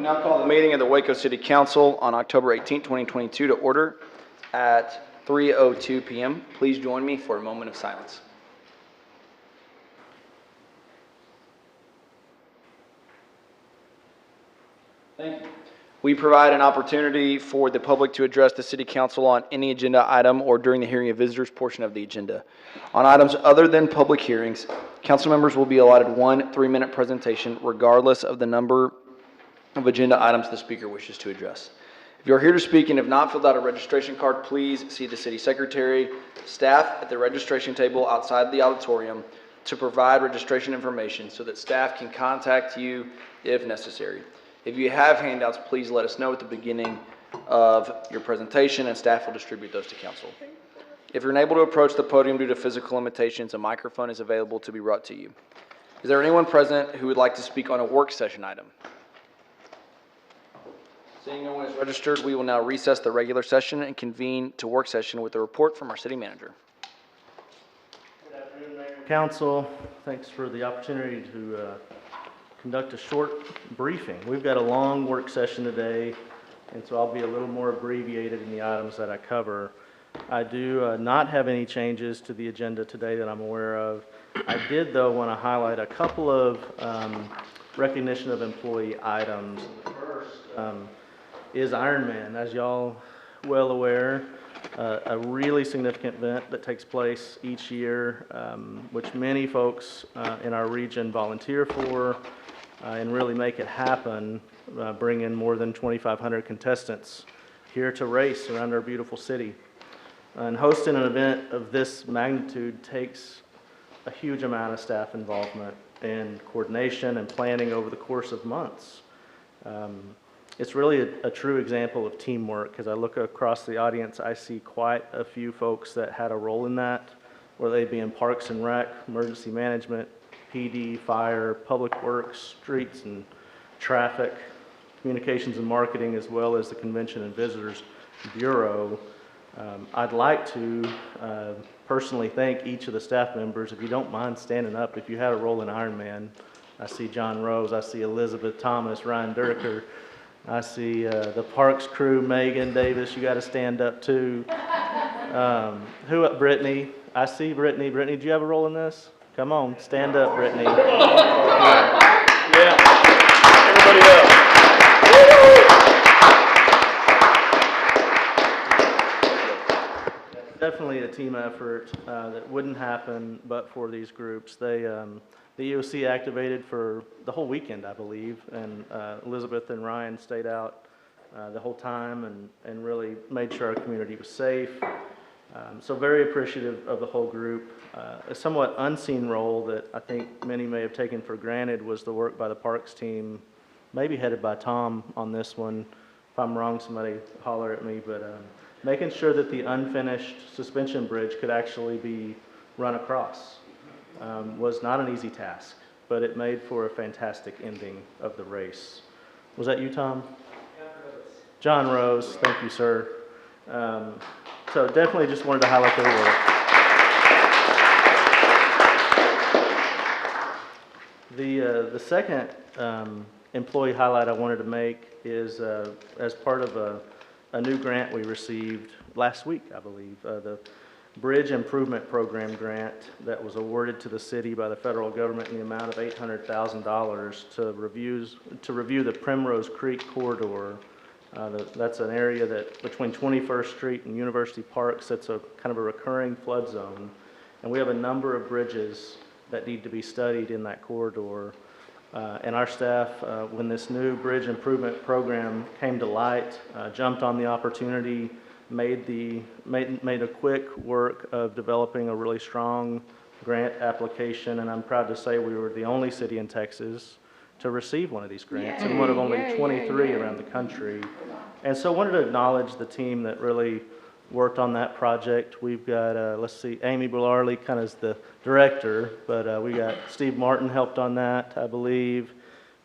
now call the meeting of the Waco City Council on October 18, 2022 to order at 3:02 p.m. Please join me for a moment of silence. Thank you. We provide an opportunity for the public to address the City Council on any agenda item or during the hearing of visitors portion of the agenda. On items other than public hearings, council members will be allotted one 3-minute presentation regardless of the number of agenda items the speaker wishes to address. If you are here to speak and have not filled out a registration card, please see the city secretary, staff at the registration table outside the auditorium to provide registration information so that staff can contact you if necessary. If you have handouts, please let us know at the beginning of your presentation and staff will distribute those to council. If you're unable to approach the podium due to physical limitations, a microphone is available to be brought to you. Is there anyone present who would like to speak on a work session item? Seeing no one is registered, we will now recess the regular session and convene to work session with a report from our city manager. Good afternoon, Mayor and Council. Thanks for the opportunity to conduct a short briefing. We've got a long work session today, and so I'll be a little more abbreviated in the items that I cover. I do not have any changes to the agenda today that I'm aware of. I did, though, want to highlight a couple of recognition of employee items. The first is Ironman. As y'all well aware, a really significant event that takes place each year, which many folks in our region volunteer for and really make it happen, bring in more than 2,500 contestants here to race around our beautiful city. And hosting an event of this magnitude takes a huge amount of staff involvement and coordination and planning over the course of months. It's really a true example of teamwork. As I look across the audience, I see quite a few folks that had a role in that, whether they be in Parks and Rec, emergency management, PD, fire, public works, streets and traffic, communications and marketing, as well as the Convention and Visitors Bureau. I'd like to personally thank each of the staff members. If you don't mind standing up, if you had a role in Ironman, I see John Rose, I see Elizabeth Thomas, Ryan Durker, I see the Parks crew, Megan Davis, you got to stand up too. Brittany, I see Brittany. Brittany, do you have a role in this? Come on, stand up, Brittany. Yeah, everybody else. Definitely a team effort that wouldn't happen but for these groups. The EOC activated for the whole weekend, I believe, and Elizabeth and Ryan stayed out the whole time and really made sure our community was safe. So very appreciative of the whole group. A somewhat unseen role that I think many may have taken for granted was the work by the Parks team, maybe headed by Tom on this one. If I'm wrong, somebody holler at me, but making sure that the unfinished suspension bridge could actually be run across was not an easy task, but it made for a fantastic ending of the race. Was that you, Tom? John Rose, thank you, sir. So definitely just wanted to highlight their work. The second employee highlight I wanted to make is as part of a new grant we received last week, I believe, the Bridge Improvement Program grant that was awarded to the city by the federal government in the amount of $800,000 to review the Primrose Creek corridor. That's an area that between 21st Street and University Park sits a kind of a recurring flood zone, and we have a number of bridges that need to be studied in that corridor. And our staff, when this new bridge improvement program came to light, jumped on the opportunity, made a quick work of developing a really strong grant application, and I'm proud to say we were the only city in Texas to receive one of these grants, and one of only 23 around the country. And so I wanted to acknowledge the team that really worked on that project. We've got, let's see, Amy Bullarley kind of is the director, but we got Steve Martin helped on that, I believe.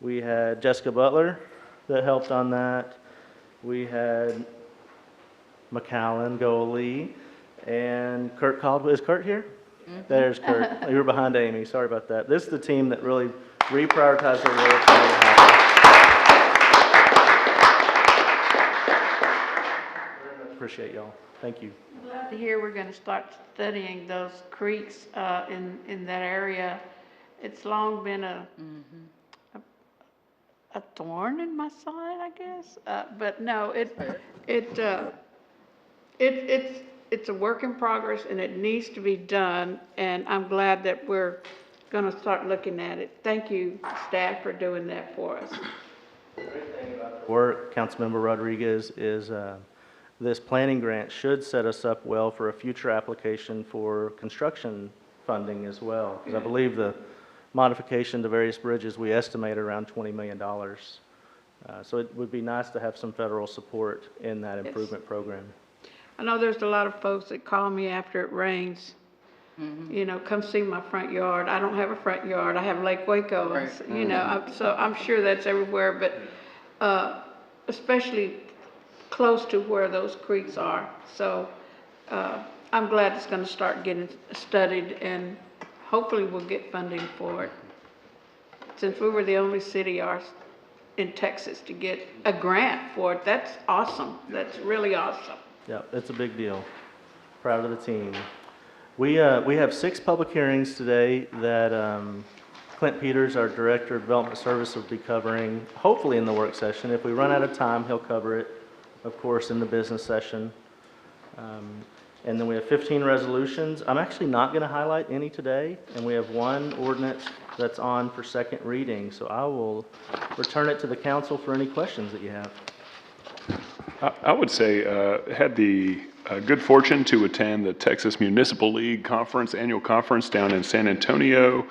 We had Jessica Butler that helped on that. We had McAllen, Goalie, and Kurt Caldwell. Is Kurt here? Mm-hmm. There's Kurt. You were behind Amy. Sorry about that. This is the team that really reprioritized their work and made it happen. appreciate y'all. Thank you. Glad to hear we're gonna start studying those creeks, in that area. It's long been a thorn in my side, I guess, but no, it's a work in progress and it needs to be done, and I'm glad that we're gonna start looking at it. Thank you, staff, for doing that for us. Work, Councilmember Rodriguez, is this planning grant should set us up well for a future application for construction funding as well. Because I believe the modification to various bridges, we estimate around $20 million. So it would be nice to have some federal support in that improvement program. I know there's a lot of folks that call me after it rains. You know, come see my front yard. I don't have a front yard. I have Lake Waco. Right. You know, so I'm sure that's everywhere, but especially close to where those creeks are. So I'm glad it's going to start getting studied, and hopefully we'll get funding for it. Since we were the only city in Texas to get a grant for it, that's awesome. That's really awesome. Yeah, it's a big deal. Proud of the team. We have 6 public hearings today that Clint Peters, our Director of Development Service, will be covering, hopefully in the work session. If we run out of time, he'll cover it, of course, in the business session. And then we have 15 resolutions. I'm actually not going to highlight any today, and we have 1 ordinance that's on for second reading. So I will return it to the council for any questions that you have. I would say, had the good fortune to attend the Texas Municipal League Conference, annual conference down in San Antonio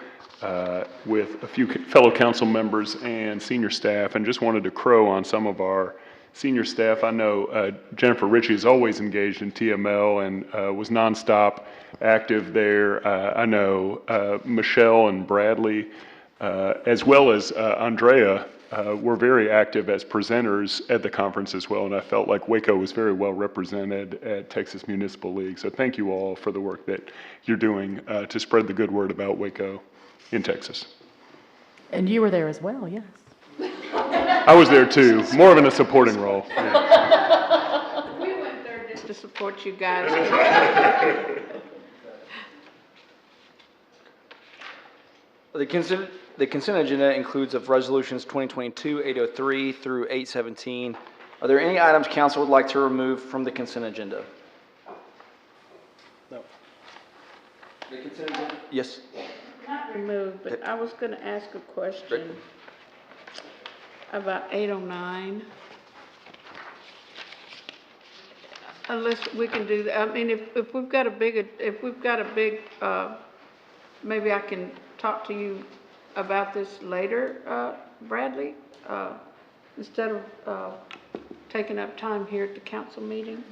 with a few fellow council members and senior staff, and just wanted to crow on some of our senior staff. I know Jennifer Ritchie is always engaged in TML and was nonstop active there. I know Michelle and Bradley, as well as Andrea, were very active as presenters at the conference as well, and I felt like Waco was very well represented at Texas Municipal League. So thank you all for the work that you're doing to spread the good word about Waco in Texas. And you were there as well, yes. I was there too, more of in a supporting role. We went there just to support you guys. The consent agenda includes of resolutions 2022-803 through 817. Are there any items council would like to remove from the consent agenda? No. The consent agenda? Yes. Not removed, but I was gonna ask a question about 809. Unless we can do that, I mean, if we've got a big, maybe I can talk to you about this later, Bradley, instead of taking up time here at the council meeting.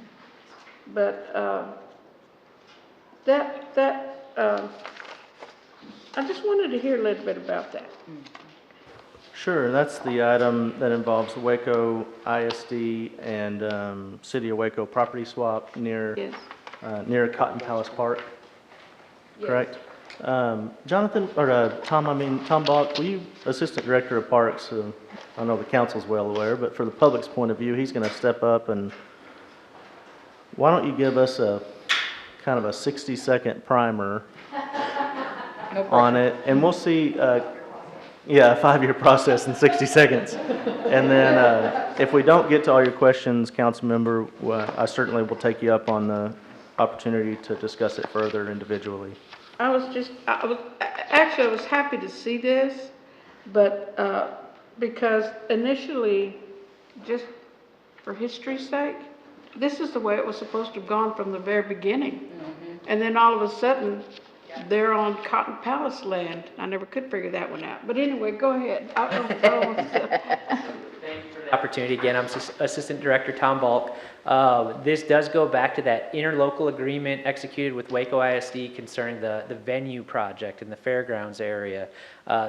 But I just wanted to hear a little bit about that. Sure, that's the item that involves Waco ISD and City of Waco property swap near Yes. Near Cotton Palace Park, Yes. correct? Jonathan, or Tom Balk, were you Assistant Director of Parks? I know the council's well aware, but for the public's point of view, he's going to step up, and why don't you give us a kind of a 60-second primer on it, and we'll see, a 5-year process in 60 seconds. And then if we don't get to all your questions, council member, I certainly will take you up on the opportunity to discuss it further individually. I was happy to see this, but, because initially, just for history's sake, this is the way it was supposed to have gone from the very beginning. And then all of a sudden, they're on Cotton Palace land. I never could figure that one out. But anyway, go ahead. Opportunity again. I'm Assistant Director Tom Balk. This does go back to that interlocal agreement executed with Waco ISD concerning the venue project in the fairgrounds area.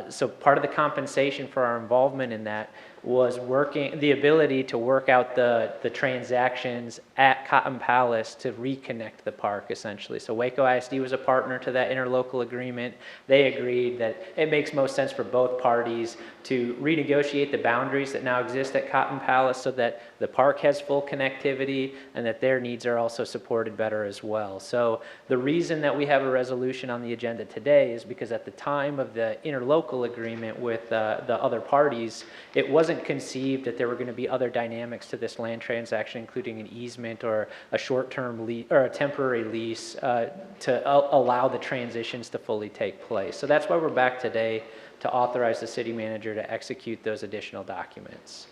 So part of the compensation for our involvement in that was the ability to work out the transactions at Cotton Palace to reconnect the park, essentially. So Waco ISD was a partner to that interlocal agreement. They agreed that it makes most sense for both parties to renegotiate the boundaries that now exist at Cotton Palace so that the park has full connectivity and that their needs are also supported better as well. So the reason that we have a resolution on the agenda today is because at the time of the interlocal agreement with the other parties, it wasn't conceived that there were going to be other dynamics to this land transaction, including an easement or a short-term lease or a temporary lease to allow the transitions to fully take place. So that's why we're back today to authorize the city manager to execute those additional documents.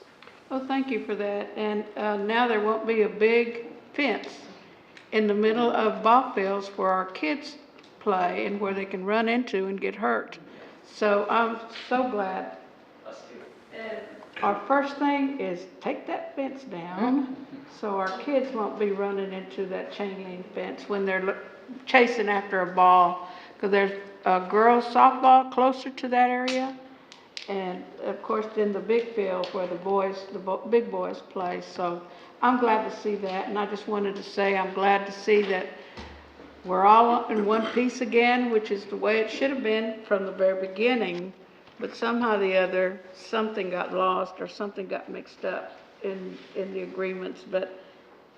Well, thank you for that. And now there won't be a big fence in the middle of ball fields where our kids play and where they can run into and get hurt. So I'm so glad. And our first thing is take that fence down so our kids won't be running into that chain link fence when they're chasing after a ball. Because there's a girls softball closer to that area. And of course, then the big field where the big boys play. So I'm glad to see that. And I just wanted to say I'm glad to see that we're all in one piece again, which is the way it should have been from the very beginning. But somehow or the other, something got lost or something got mixed up in the agreements. But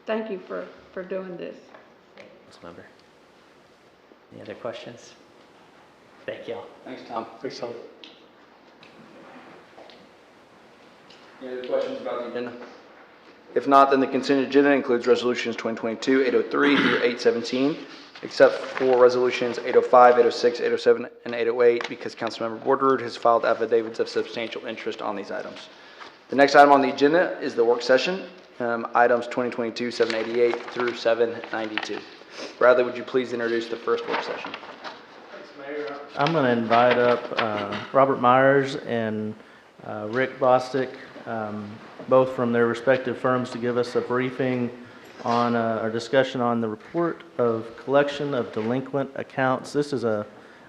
thank you for doing this. Councilmember. Any other questions? Thank you all. Thanks, Tom. Thanks, Tom. Any other questions about the agenda? If not, then the consent agenda includes resolutions 2022-803 through 817, except for resolutions 805, 806, 807, and 808, because Councilmember Borderoot has filed affidavits of substantial interest on these items. The next item on the agenda is the work session, items 2022-788 through 792. Bradley, would you please introduce the first work session? I'm going to invite up Robert Myers and Rick Bostic, both from their respective firms, to give us a briefing on our discussion on the report of collection of delinquent accounts. This is an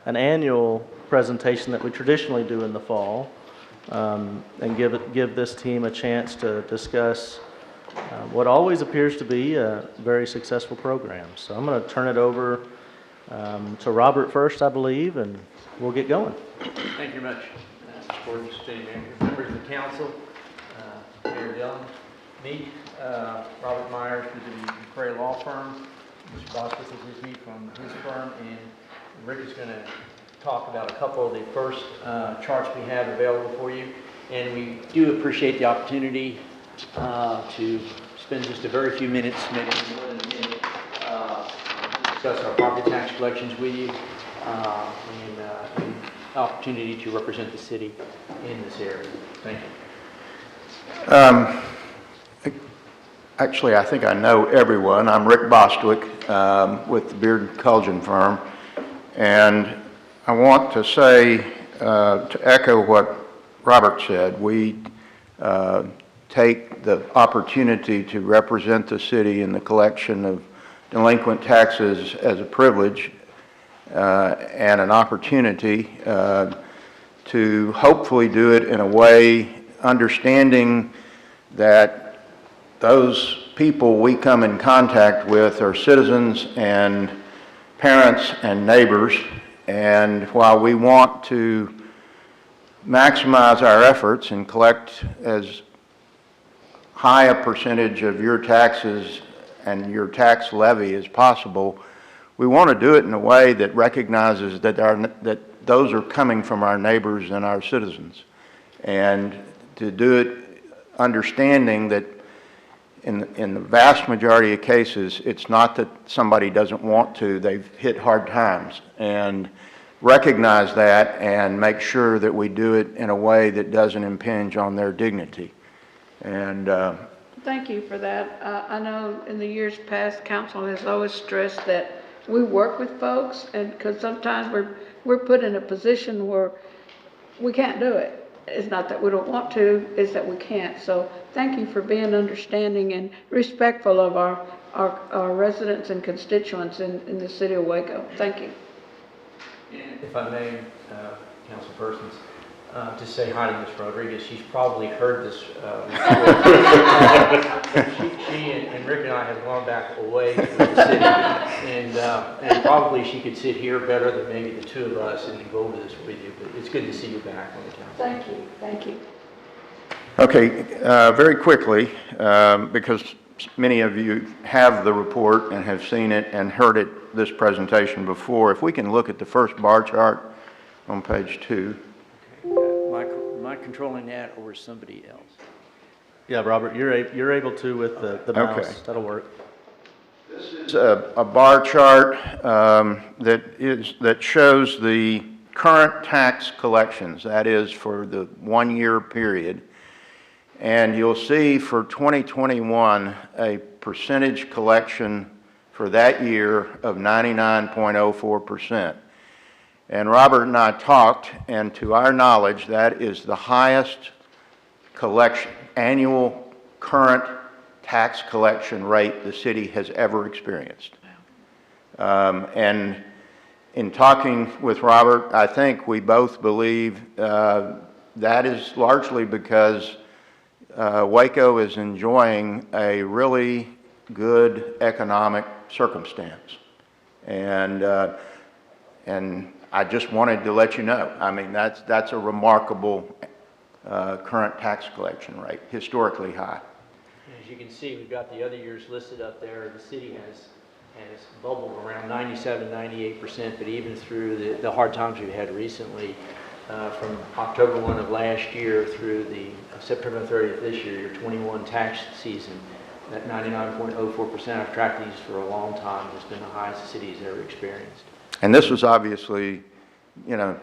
annual presentation that we traditionally do in the fall, and give this team a chance to discuss what always appears to be a very successful program. So I'm going to turn it over to Robert first, I believe, and we'll get going. Thank you very much, Mr. Gordon, City Manager, members of the council, Mayor Dillon, me, Robert Myers with the McCray Law Firm. Mr. Bostic is with me from his firm, and Rick is going to talk about a couple of the first charts we have available for you. And we do appreciate the opportunity to spend just a very few minutes, maybe more than a minute, to discuss our property tax collections with you, and opportunity to represent the city in this area. Thank you. Actually, I think I know everyone. I'm Rick Bostwick with the Beard and Culgen firm, and I want to say, to echo what Robert said, we take the opportunity to represent the city in the collection of delinquent taxes as a privilege and an opportunity to hopefully do it in a way understanding that those people we come in contact with are citizens and parents and neighbors, and while we want to maximize our efforts and collect as high a percentage of your taxes and your tax levy as possible, we want to do it in a way that recognizes that that those are coming from our neighbors and our citizens, and to do it understanding that in the vast majority of cases, it's not that somebody doesn't want to, they've hit hard times, and recognize that and make sure that we do it in a way that doesn't impinge on their dignity. And Thank you for that. I know in the years past, council has always stressed that we work with folks, and because sometimes we're put in a position where we can't do it. It's not that we don't want to, it's that we can't. So thank you for being understanding and respectful of our residents and constituents in the city of Waco. Thank you. And if I may, council persons, to say hi to Ms. Rodriguez. She's probably heard this before. She and Rick and I have gone back away to the city, and probably she could sit here better than maybe the two of us and go over this with you. But it's good to see you back on the council. Thank you, thank you. Okay, very quickly, because many of you have the report and have seen it and heard it, this presentation before, if we can look at the first bar chart on page 2. Am I controlling that or somebody else? Yeah, Robert, you're able to with the mouse. Okay. That'll work. It's a bar chart that shows the current tax collections, that is for the 1-year period. And you'll see for 2021, a percentage collection for that year of 99.04%. And Robert and I talked, and to our knowledge, that is the highest collection, annual current tax collection rate the city has ever experienced. And in talking with Robert, I think we both believe that is largely because Waco is enjoying a really good economic circumstance. And I just wanted to let you know, I mean, that's a remarkable current tax collection rate, historically high. As you can see, we've got the other years listed up there. The city has bubbled around 97, 98%, but even through the hard times we've had recently, from October 1 of last year through the September 30th this year, your 21 tax season, that 99.04%, I've tracked these for a long time. It's been the highest the city's ever experienced. And this was obviously, you know,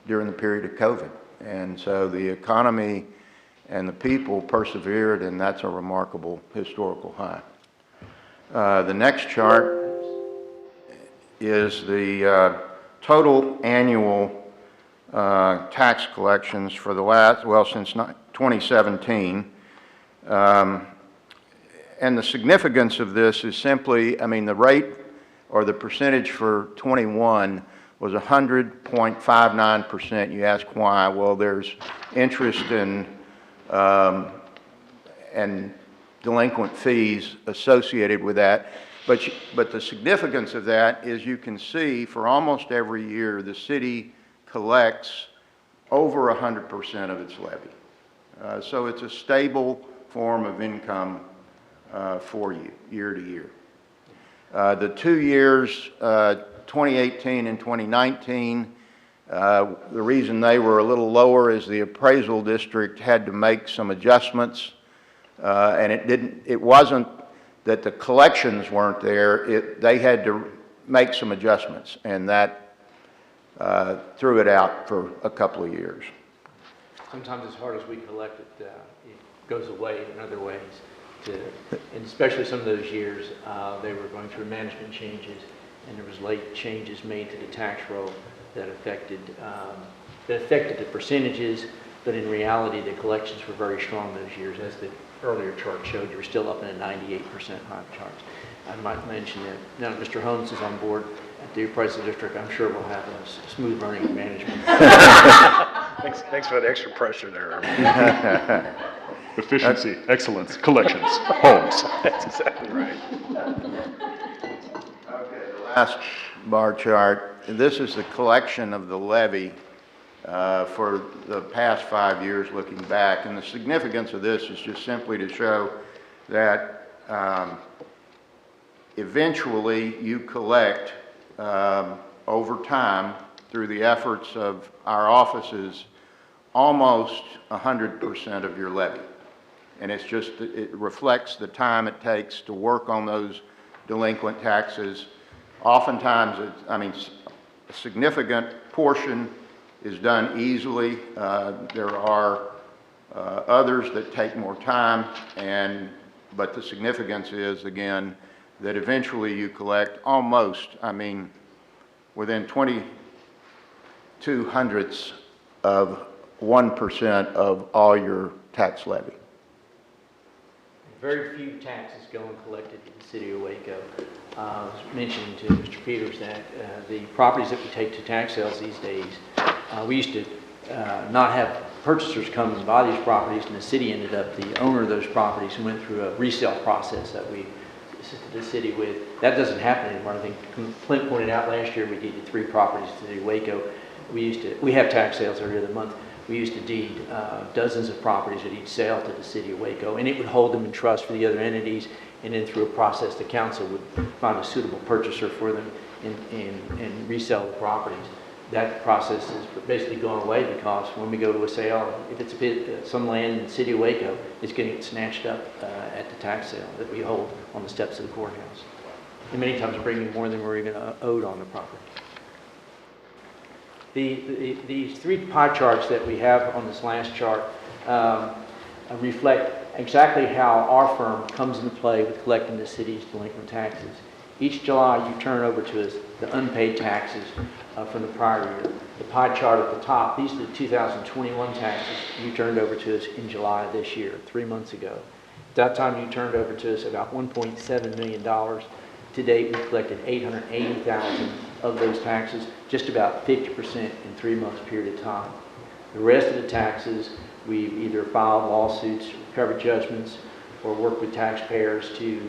during the period of COVID. And so the economy and the people persevered, and that's a remarkable historical high. The next chart is the total annual tax collections for the last, well, since 2017. And the significance of this is simply, I mean, the rate or the percentage for 21 was 100.59%. You ask why? Well, there's interest in and delinquent fees associated with that. But the significance of that is you can see for almost every year the city collects over 100% of its levy. So it's a stable form of income for you year to year. The 2 years, 2018 and 2019, the reason they were a little lower is the appraisal district had to make some adjustments, and it wasn't that the collections weren't there, they had to make some adjustments, and that threw it out for a couple of years. Sometimes as hard as we collect it, it goes away in other ways. And especially some of those years, they were going through management changes, and there was late changes made to the tax roll that affected the percentages, but in reality, the collections were very strong those years. As the earlier chart showed, you were still up in a 98% high charts. I might mention that now that Mr. Holmes is on board at the appraisal district, I'm sure we'll have a smooth running management. Thanks for the extra pressure there. Efficiency, excellence, collections, homes. That's exactly right. Okay, the last bar chart, this is the collection of the levy for the past 5 years looking back. And the significance of this is just simply to show that eventually you collect over time through the efforts of our offices almost 100% of your levy. And it's just, it reflects the time it takes to work on those delinquent taxes. Oftentimes, a significant portion is done easily. There are others that take more time, but the significance is, again, that eventually you collect almost, within 0.02 of 1% of all your tax levy. Very few taxes go uncollected in the city of Waco. I was mentioning to Mr. Peters that the properties that we take to tax sales these days, we used to not have purchasers come and buy these properties, and the city ended up the owner of those properties and went through a resale process that we assisted the city with. That doesn't happen anymore. I think Clint pointed out last year we deeded 3 properties to the city of Waco. We have tax sales every other month. We used to deed dozens of properties at each sale to the city of Waco, and it would hold them in trust for the other entities, and then through a process, the council would find a suitable purchaser for them and resell the properties. That process is basically gone away because when we go to a sale, if it's some land in the city of Waco, it's going to get snatched up at the tax sale that we hold on the steps of the courthouse. And many times bringing more than we're even owed on the property. These 3 pie charts that we have on this last chart reflect exactly how our firm comes into play with collecting the city's delinquent taxes. Each July, you turn over to us the unpaid taxes from the prior year. The pie chart at the top, these are the 2021 taxes you turned over to us in July of this year, 3 months ago. At that time, you turned over to us about $1.7 million. To date, we've collected $880,000 of those taxes, just about 50% in 3 months period of time. The rest of the taxes, we've either filed lawsuits, recovered judgments, or worked with taxpayers to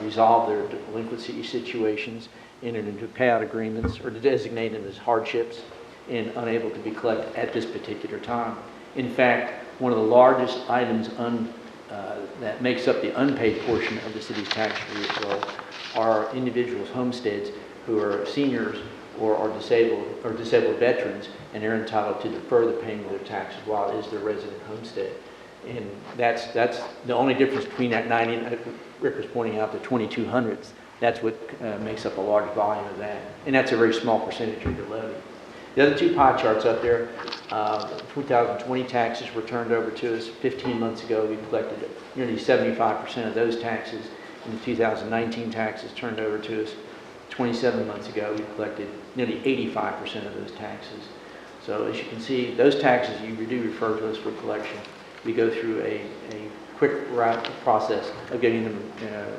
resolve their delinquency situations, entered into payout agreements, or to designate them as hardships and unable to be collected at this particular time. In fact, one of the largest items that makes up the unpaid portion of the city's tax roll are individuals' homesteads who are seniors or are disabled veterans, and they're entitled to defer the payment of their taxes while it is their resident homestead. And that's the only difference between that 90, Rick was pointing out the 2,200s. That's what makes up a large volume of that. And that's a very small percentage of the levy. The other 2 pie charts up there, 2020 taxes were turned over to us 15 months ago. We collected nearly 75% of those taxes. And the 2019 taxes turned over to us 27 months ago. We collected nearly 85% of those taxes. So as you can see, those taxes you do refer to us for collection. We go through a quick process of getting them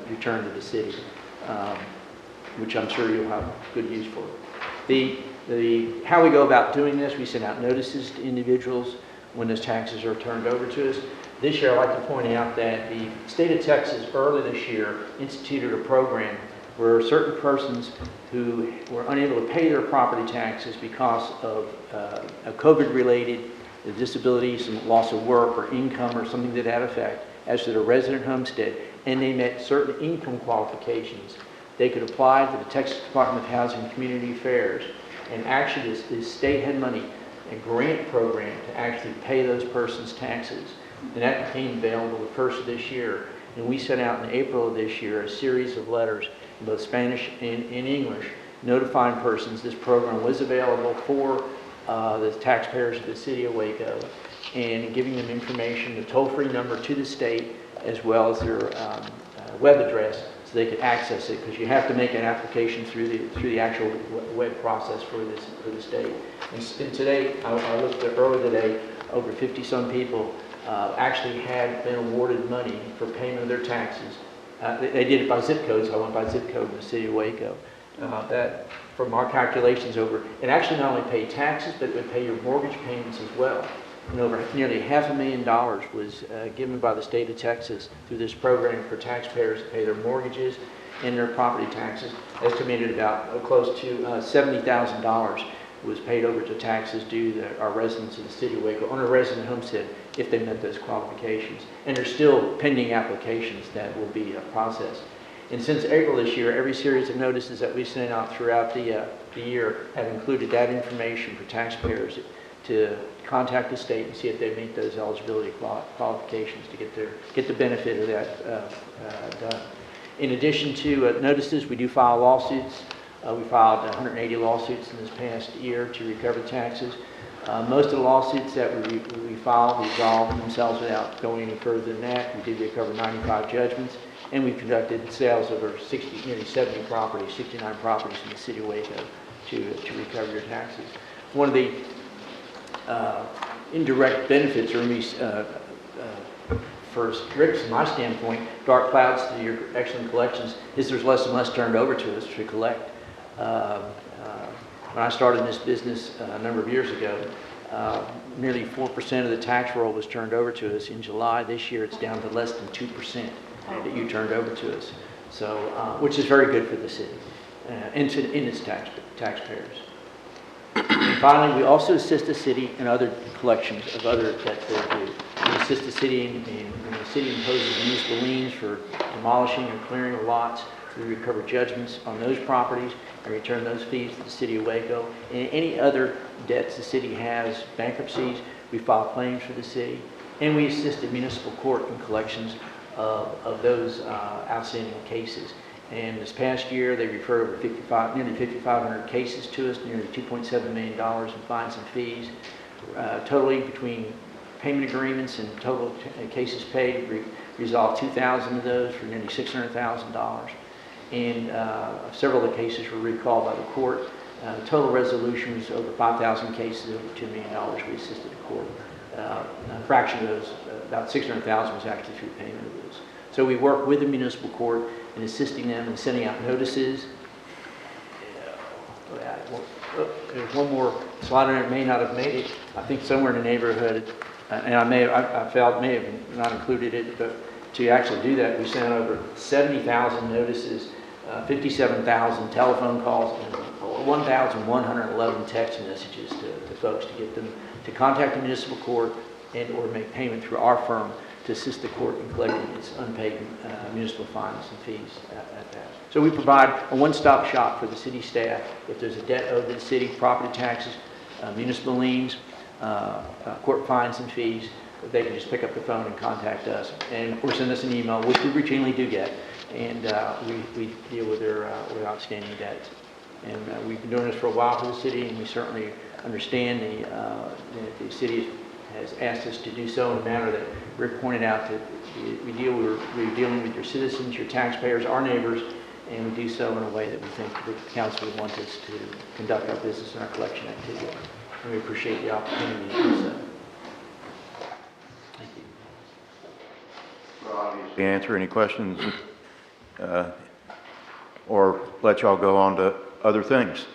returned to the city, which I'm sure you'll have good use for. How we go about doing this, we send out notices to individuals when those taxes are turned over to us. This year, I'd like to point out that the state of Texas early this year instituted a program where certain persons who were unable to pay their property taxes because of a COVID-related disability, some loss of work or income or something to that effect, as to their resident homestead, and they met certain income qualifications, they could apply to the Texas Department of Housing and Community Affairs, and actually the state had money, a grant program to actually pay those persons' taxes. And that became available the first of this year. And we sent out in April of this year a series of letters in both Spanish and in English notifying persons this program was available for the taxpayers of the city of Waco, and giving them information, the toll-free number to the state, as well as their web address, so they could access it, because you have to make an application through the actual web process for the state. And today, I looked at earlier today, over 50-some people actually had been awarded money for payment of their taxes. They did it by zip code, so I went by zip code in the city of Waco. That, from our calculations it actually not only paid taxes, but it would pay your mortgage payments as well. And over nearly $500,000 was given by the state of Texas through this program for taxpayers to pay their mortgages and their property taxes. Estimated about close to $70,000 was paid over to taxes due to our residents of the city of Waco on a resident homestead if they met those qualifications. And there's still pending applications that will be processed. And since April this year, every series of notices that we sent out throughout the year have included that information for taxpayers to contact the state and see if they meet those eligibility qualifications to get the benefit of that done. In addition to notices, we do file lawsuits. We filed 180 lawsuits in this past year to recover taxes. Most of the lawsuits that we filed resolved themselves without going any further than that. We did recover 95 judgments, and we conducted sales of over nearly 70 properties, 69 properties in the city of Waco to recover your taxes. One of the indirect benefits, or at least for Rick, from my standpoint, dark clouds to your excellent collections, is there's less and less turned over to us to collect. When I started this business a number of years ago, nearly 4% of the tax roll was turned over to us in July. This year, it's down to less than 2% that you turned over to us. So, which is very good for the city and in its taxpayers. And finally, we also assist the city in other collections of other debts that are due. We assist the city when the city imposes municipal liens for demolishing or clearing of lots. We recover judgments on those properties and return those fees to the city of Waco. And any other debts the city has, bankruptcies, we file claims for the city. And we assist the municipal court in collections of those outstanding cases. And this past year, they referred over nearly 5,500 cases to us, nearly $2.7 million in fines and fees. Totally, between payment agreements and total cases paid, we resolved 2,000 of those for nearly $600,000. And several of the cases were recalled by the court. The total resolution was over 5,000 cases, over $2 million we assisted the court. A fraction of those, about $600,000 was actually through payment of those. So we work with the municipal court in assisting them in sending out notices. There's one more slide on it, may not have made it. I think somewhere in the neighborhood, and I felt may have not included it, but to actually do that, we sent over 70,000 notices, 57,000 telephone calls, and 1,111 text messages to folks to get them to contact the municipal court and or make payment through our firm to assist the court in collecting its unpaid municipal fines and fees at that. So we provide a one-stop shop for the city staff. If there's a debt owed to the city, property taxes, municipal liens, court fines and fees, they can just pick up the phone and contact us, or send us an email, which we routinely do get, and we deal with their with outstanding debts. And we've been doing this for a while for the city, and we certainly understand the city has asked us to do so in a manner that Rick pointed out, that we're dealing with your citizens, your taxpayers, our neighbors, and we do so in a way that we think the council would want us to conduct our business and our collection activity. And we appreciate the opportunity to do so. Thank you. Well, obviously, answer any questions or let y'all go on to other things.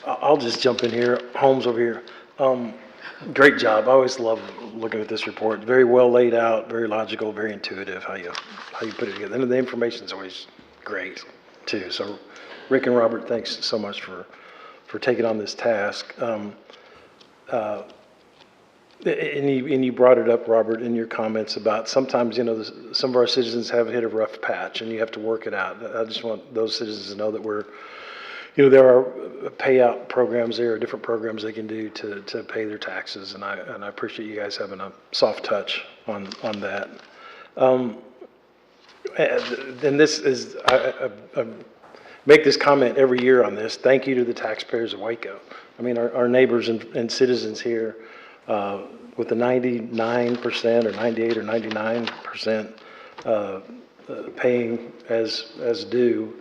I'll just jump in here. Holmes over here. Great job. I always love looking at this report. Very well laid out, very logical, very intuitive how you put it together. And the information is always great too. So Rick and Robert, thanks so much for taking on this task. And you brought it up, Robert, in your comments about sometimes, some of our citizens have hit a rough patch and you have to work it out. I just want those citizens to know that there are payout programs, there are different programs they can do to pay their taxes, and I appreciate you guys having a soft touch on that. And this is, I make this comment every year on this. Thank you to the taxpayers of Waco. I mean, our neighbors and citizens here, with the 99% or 98 or 99% paying as due,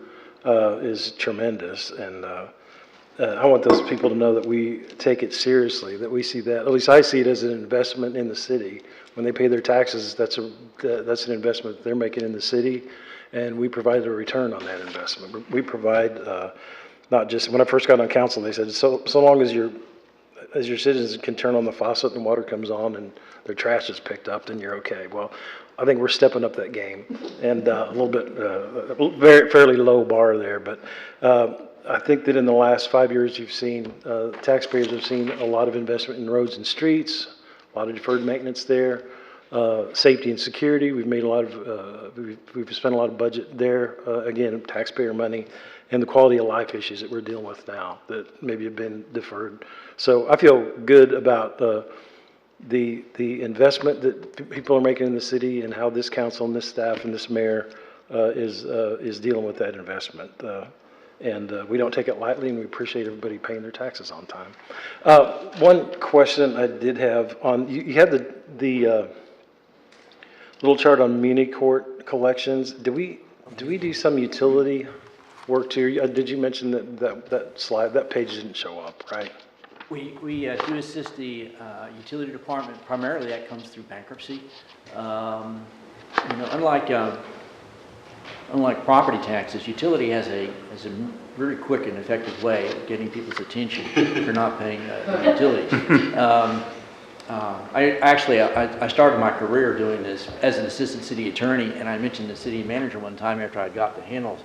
is tremendous, and I want those people to know that we take it seriously, that we see that, at least I see it as an investment in the city. When they pay their taxes, that's an investment they're making in the city, and we provide a return on that investment. We provide, not just, when I first got on council, they said, so long as your citizens can turn on the faucet and water comes on and their trash is picked up, then you're okay. Well, I think we're stepping up that game, and a little bit, fairly low bar there, but I think that in the last 5 years, you've seen, taxpayers have seen a lot of investment in roads and streets, a lot of deferred maintenance there, safety and security. We've made a lot of, we've spent a lot of budget there, again, taxpayer money, and the quality of life issues that we're dealing with now that maybe have been deferred. So I feel good about the investment that people are making in the city and how this council and this staff and this mayor is dealing with that investment. And we don't take it lightly, and we appreciate everybody paying their taxes on time. One question I did have on, you had the little chart on muni court collections. Do we do some utility work too? Did you mention that slide, that page didn't show up, right? We do assist the utility department. Primarily, that comes through bankruptcy. Unlike unlike property taxes, utility has a very quick and effective way of getting people's attention if you're not paying utilities. I started my career doing this as an assistant city attorney, and I mentioned the city manager one time after I got the handle.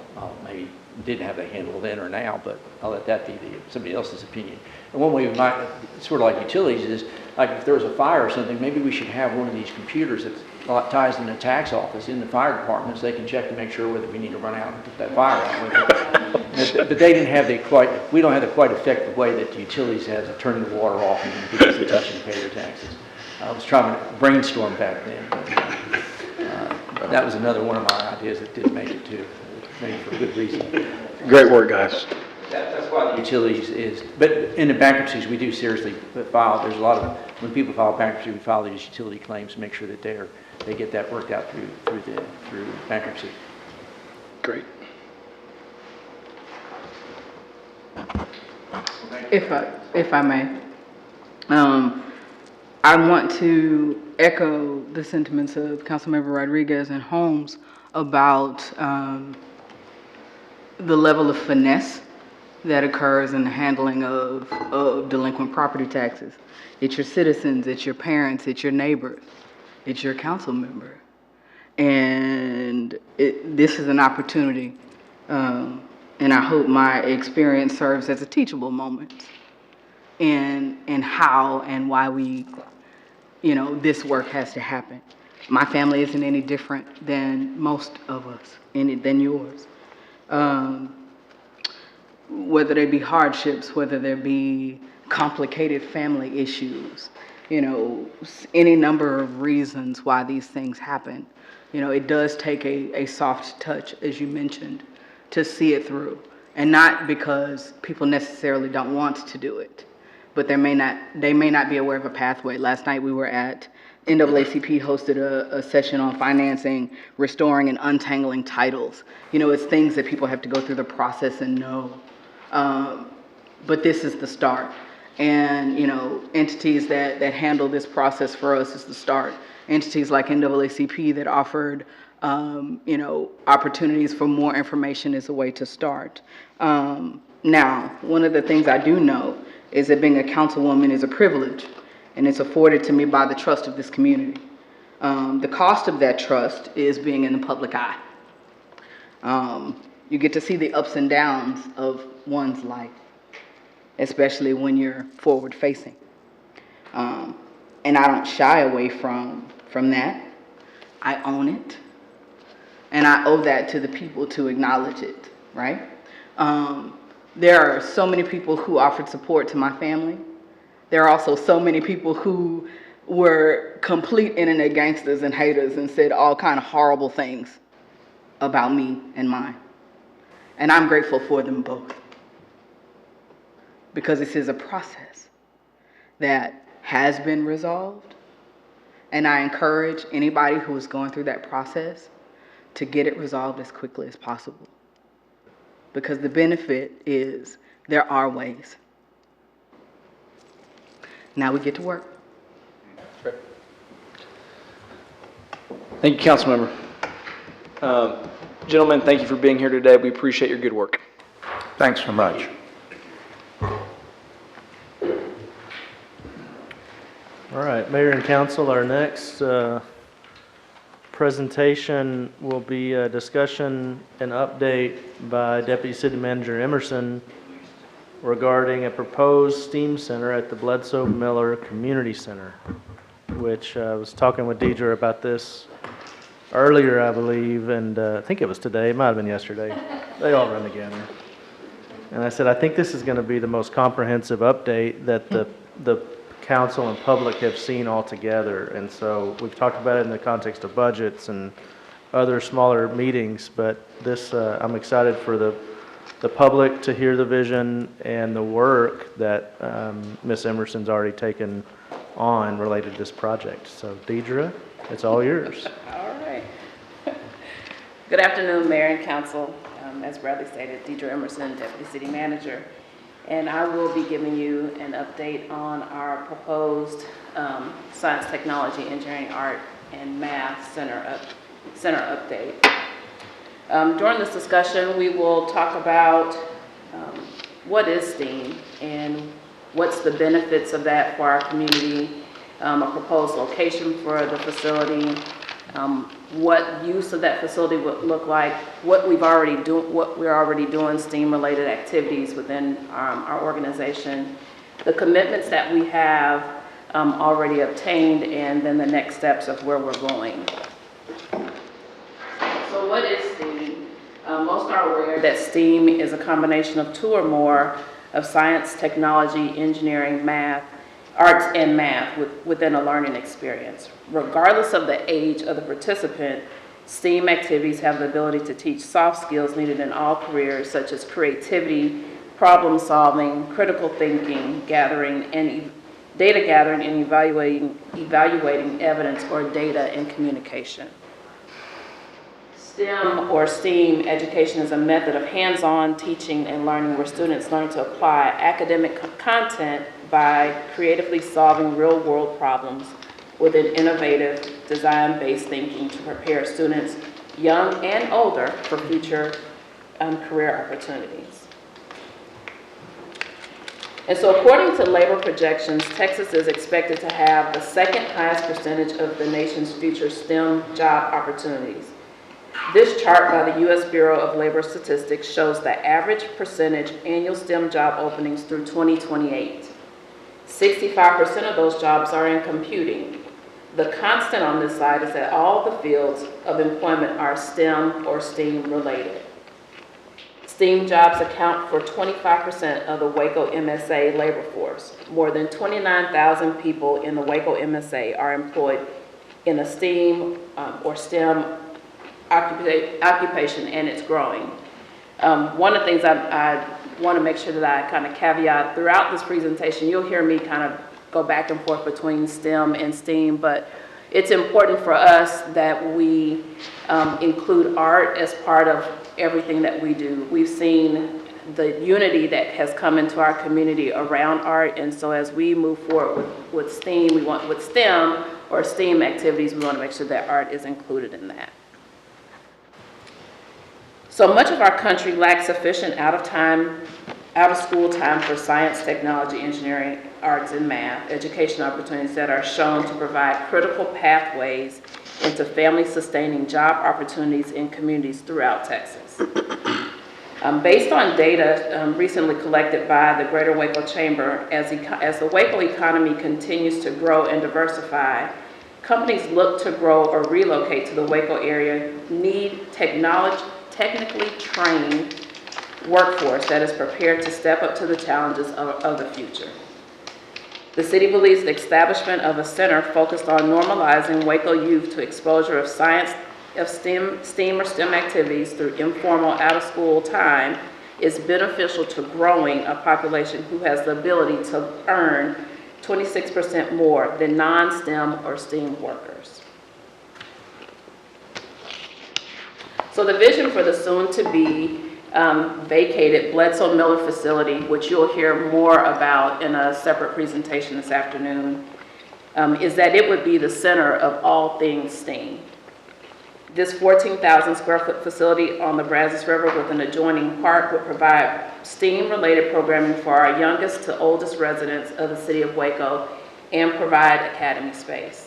Maybe didn't have the handle then or now, but I'll let that be somebody else's opinion. And one way we might, sort of like utilities, is like if there was a fire or something, maybe we should have one of these computers that ties in the tax office in the fire department so they can check to make sure whether we need to run out and put that fire out. But they didn't have we don't have the quite effective way that the utilities has of turning the water off and getting people's attention to pay their taxes. I was trying to brainstorm back then, but that was another one of my ideas that didn't make it too, maybe for good reason. Great work, guys. That's why the utilities is, but in the bankruptcies, we do seriously file, there's a lot of, when people file bankruptcy, we file these utility claims to make sure that they get that worked out through bankruptcy. Great. If I may, I want to echo the sentiments of Councilmember Rodriguez and Holmes about the level of finesse that occurs in the handling of delinquent property taxes. It's your citizens, it's your parents, it's your neighbors, it's your council member. And this is an opportunity, and I hope my experience serves as a teachable moment in how and why this work has to happen. My family isn't any different than most of us, than yours. Whether there be hardships, whether there be complicated family issues, any number of reasons why these things happen. It does take a soft touch, as you mentioned, to see it through. And not because people necessarily don't want to do it, but they may not be aware of a pathway. Last night we were at NAACP hosted a session on financing, restoring, and untangling titles. It's things that people have to go through the process and know. But this is the start. And, entities that handle this process for us is the start. Entities like NAACP that offered, opportunities for more information is a way to start. Now, one of the things I do know is that being a councilwoman is a privilege, and it's afforded to me by the trust of this community. The cost of that trust is being in the public eye. You get to see the ups and downs of one's life, especially when you're forward-facing. And I don't shy away from that. I own it. And I owe that to the people to acknowledge it, right? There are so many people who offered support to my family. There are also so many people who were complete internet gangsters and haters and said all kind of horrible things about me and mine. And I'm grateful for them both. Because this is a process that has been resolved. And I encourage anybody who is going through that process to get it resolved as quickly as possible. Because the benefit is there are ways. Now we get to work. Thank you, Councilmember. Gentlemen, thank you for being here today. We appreciate your good work. Thanks so much. All right, Mayor and Council, our next presentation will be a discussion and update by Deputy City Manager Emerson regarding a proposed STEAM center at the Bledsoe Miller Community Center, which I was talking with Deidre about this earlier, I believe, and I think it was today, it might have been yesterday. They all run together. And I said, I think this is going to be the most comprehensive update that the council and public have seen all together. And so we've talked about it in the context of budgets and other smaller meetings, but this, I'm excited for the public to hear the vision and the work that Ms. Emerson's already taken on related to this project. So Deidre, it's all yours. All right. Good afternoon, Mayor and Council. As Bradley stated, Deidre Emerson, Deputy City Manager. And I will be giving you an update on our proposed Science, Technology, Engineering, Art, and Math Center update. During this discussion, we will talk about what is STEAM and what's the benefits of that for our community, a proposed location for the facility, what use of that facility would look like, what we're already doing STEAM-related activities within our organization, the commitments that we have already obtained, and then the next steps of where we're going. So what is STEAM? Most are aware that STEAM is a combination of two or more of science, technology, engineering, math, arts, and math within a learning experience. Regardless of the age of the participant, STEAM activities have the ability to teach soft skills needed in all careers, such as creativity, problem solving, critical thinking, data gathering, and evaluating evidence or data and communication. STEM or STEAM education is a method of hands-on teaching and learning where students learn to apply academic content by creatively solving real-world problems with an innovative, design-based thinking to prepare students, young and older, for future career opportunities. And so according to labor projections, Texas is expected to have the second highest percentage of the nation's future STEM job opportunities. This chart by the U.S. Bureau of Labor Statistics shows the average percentage annual STEM job openings through 2028. 65% of those jobs are in computing. The constant on this slide is that all the fields of employment are STEM or STEAM related. STEAM jobs account for 25% of the Waco MSA labor force. More than 29,000 people in the Waco MSA are employed in a STEAM or STEM occupation, and it's growing. One of the things I want to make sure that I kind of caveat throughout this presentation, you'll hear me kind of go back and forth between STEM and STEAM, but it's important for us that we include art as part of everything that we do. We've seen the unity that has come into our community around art, and so as we move forward with STEAM, with STEM or STEAM activities, we want to make sure that art is included in that. So much of our country lacks sufficient out-of-school time for science, technology, engineering, arts, and math education opportunities that are shown to provide critical pathways into family-sustaining job opportunities in communities throughout Texas. Based on data recently collected by the Greater Waco Chamber, as the Waco economy continues to grow and diversify, companies look to grow or relocate to the Waco area need technically trained workforce that is prepared to step up to the challenges of the future. The city believes the establishment of a center focused on normalizing Waco youth to exposure of science, of STEAM or STEM activities through informal out-of-school time is beneficial to growing a population who has the ability to earn 26% more than non-STEM or STEAM workers. So the vision for the soon-to-be vacated Bledsoe Miller facility, which you'll hear more about in a separate presentation this afternoon, is that it would be the center of all things STEAM. This 14,000 square foot facility on the Brazos River with an adjoining park would provide STEAM-related programming for our youngest to oldest residents of the city of Waco and provide academy space.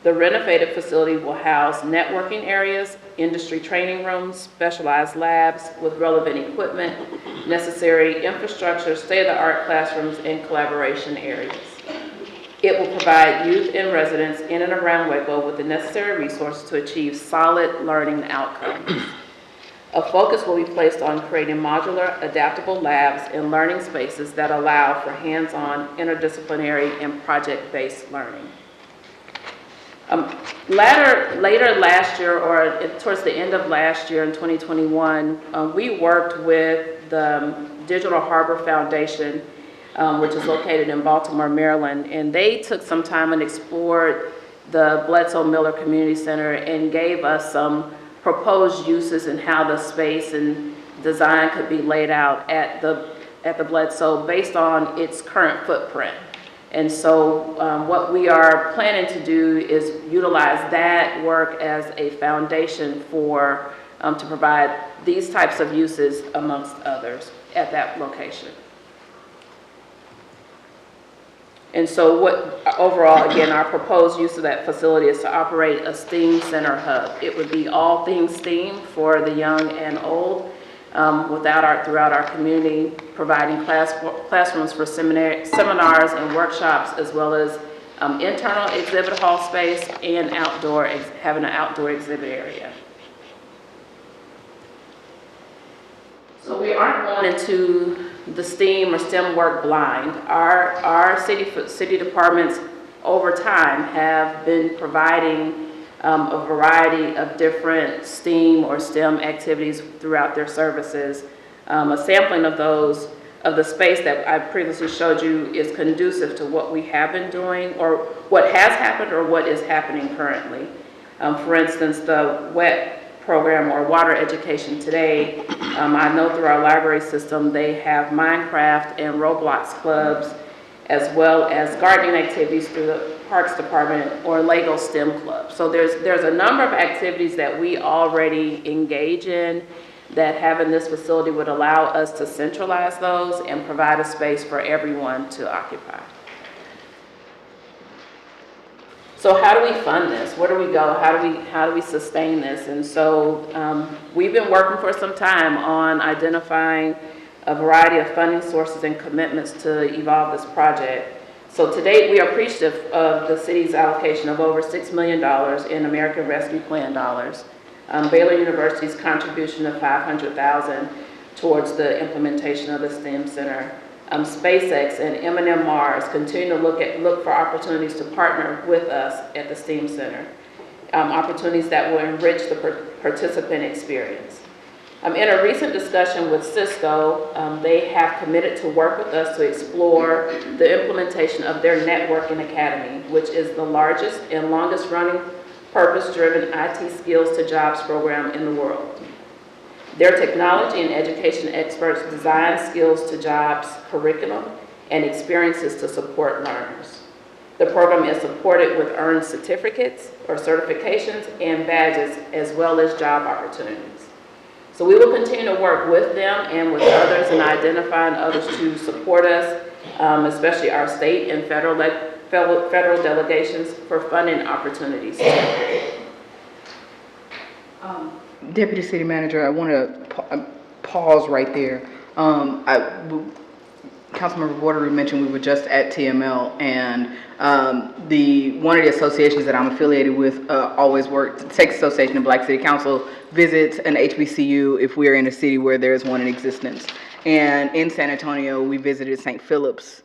The renovated facility will house networking areas, industry training rooms, specialized labs with relevant equipment, necessary infrastructure, state-of-the-art classrooms, and collaboration areas. It will provide youth and residents in and around Waco with the necessary resources to achieve solid learning outcomes. A focus will be placed on creating modular, adaptable labs and learning spaces that allow for hands-on, interdisciplinary, and project-based learning. Later last year, or towards the end of last year in 2021, we worked with the Digital Harbor Foundation, which is located in Baltimore, Maryland, and they took some time and explored the Bledsoe Miller Community Center and gave us some proposed uses and how the space and design could be laid out at the Bledsoe based on its current footprint. And so what we are planning to do is utilize that work as a foundation for to provide these types of uses amongst others at that location. And so overall, again, our proposed use of that facility is to operate a STEAM center hub. It would be all things STEAM for the young and old, throughout our community, providing classrooms for seminars and workshops, as well as internal exhibit hall space and having an outdoor exhibit area. So we aren't going into the STEAM or STEM work blind. Our city departments over time have been providing a variety of different STEAM or STEM activities throughout their services. A sampling of those, of the space that I previously showed you, is conducive to what we have been doing, or what has happened, or what is happening currently. For instance, the WET program, or Water Education Today, I know through our library system they have Minecraft and Roblox clubs, as well as gardening activities through the Parks Department, or Lego STEM Club. So there's a number of activities that we already engage in that having this facility would allow us to centralize those and provide a space for everyone to occupy. So how do we fund this? Where do we go? How do we sustain this? And so we've been working for some time on identifying a variety of funding sources and commitments to evolve this project. So to date, we are appreciative of the city's allocation of over $6 million in American Rescue Plan dollars. Baylor University's contribution of $500,000 towards the implementation of the STEM Center. SpaceX and M&M Mars continue to look for opportunities to partner with us at the STEAM Center. Opportunities that will enrich the participant experience. In a recent discussion with Cisco, they have committed to work with us to explore the implementation of their Networking Academy, which is the largest and longest running purpose-driven IT skills to jobs program in the world. Their technology and education experts design skills to jobs curriculum and experiences to support learners. The program is supported with earned certificates or certifications and badges, as well as job opportunities. So we will continue to work with them and with others in identifying others to support us, especially our state and federal delegations for funding opportunities. Deputy City Manager, I want to pause right there. Councilmember Wateroo mentioned we were just at TML, and one of the associations that I'm affiliated with always works. Texas Association of Black City Council visits an HBCU if we're in a city where there is one in existence. And in San Antonio, we visited St. Philip's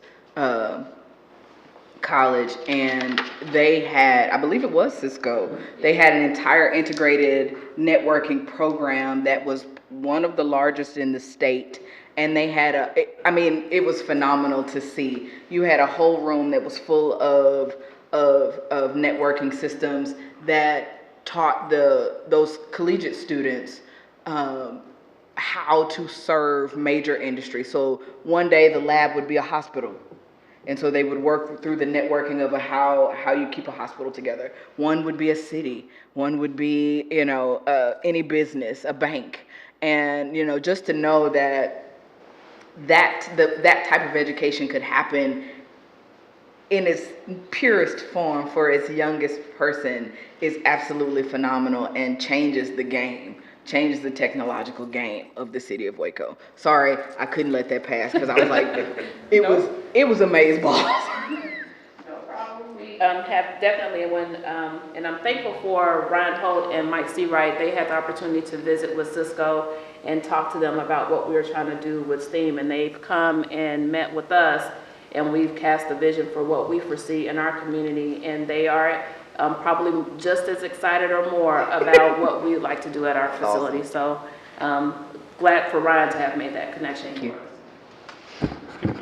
College, and they had, I believe it was Cisco, they had an entire integrated networking program that was one of the largest in the state. And they had it was phenomenal to see. You had a whole room that was full of networking systems that taught those collegiate students how to serve major industries. So one day the lab would be a hospital. And so they would work through the networking of how you keep a hospital together. One would be a city. One would be, any business, a bank. And, just to know that type of education could happen in its purest form for its youngest person is absolutely phenomenal and changes the game, changes the technological game of the city of Waco. Sorry, I couldn't let that pass because I was like, it was amazeballs. No problem. We have definitely, and I'm thankful for Ryan Holt and Mike Seawright. They had the opportunity to visit with Cisco and talk to them about what we were trying to do with STEAM, and they've come and met with us, and we've cast a vision for what we foresee in our community, and they are probably just as excited or more about what we'd like to do at our facility. So glad for Ryan to have made that connection. Thank you.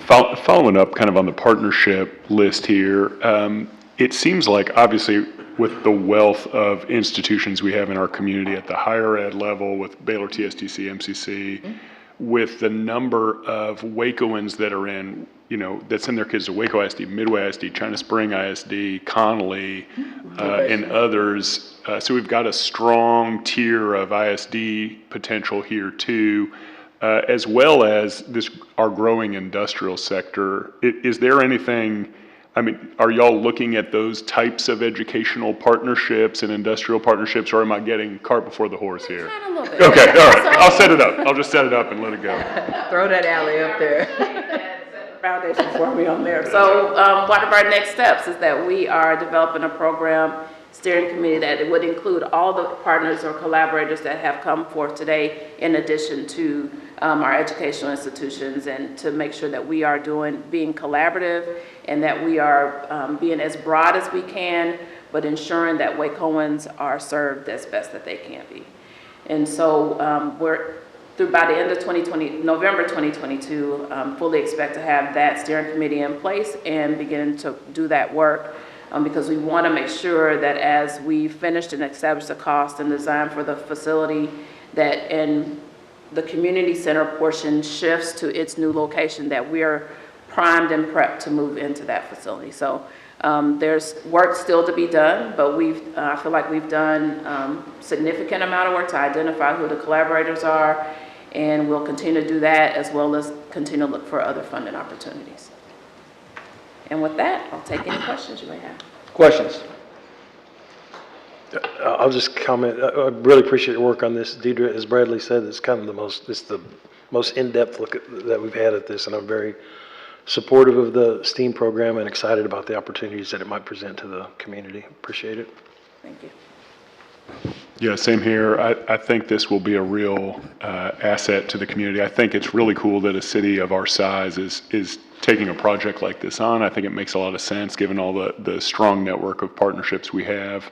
Following up kind of on the partnership list here, it seems like obviously with the wealth of institutions we have in our community at the higher ed level with Baylor TSTC, MCC, with the number of Wacoans that are in, that send their kids to Waco ISD, Midway ISD, China Spring ISD, Connolly, and others. So we've got a strong tier of ISD potential here too, as well as our growing industrial sector. Is there anything, are y'all looking at those types of educational partnerships and industrial partnerships, or am I getting cart before the horse here? Kind of a little bit. Okay, all right, I'll set it up. I'll just set it up and let it go. Throw that alley up there. Foundation for me on there. So one of our next steps is that we are developing a program steering committee that would include all the partners or collaborators that have come forth today, in addition to our educational institutions, and to make sure that we are being collaborative and that we are being as broad as we can, but ensuring that Wacoans are served as best that they can be. And so by the end of November 2022, fully expect to have that steering committee in place and begin to do that work, because we want to make sure that as we finished and established the cost and design for the facility, that in the community center portion shifts to its new location, that we are primed and prepped to move into that facility. So there's work still to be done, but I feel like we've done significant amount of work to identify who the collaborators are, and we'll continue to do that, as well as continue to look for other funding opportunities. And with that, I'll take any questions you may have. Questions? I'll just comment. I really appreciate your work on this, Deidre. As Bradley said, it's kind of the most in-depth look that we've had at this, and I'm very supportive of the STEAM program and excited about the opportunities that it might present to the community. Appreciate it. Thank you. Yeah, same here. I think this will be a real asset to the community. I think it's really cool that a city of our size is taking a project like this on. I think it makes a lot of sense given all the strong network of partnerships we have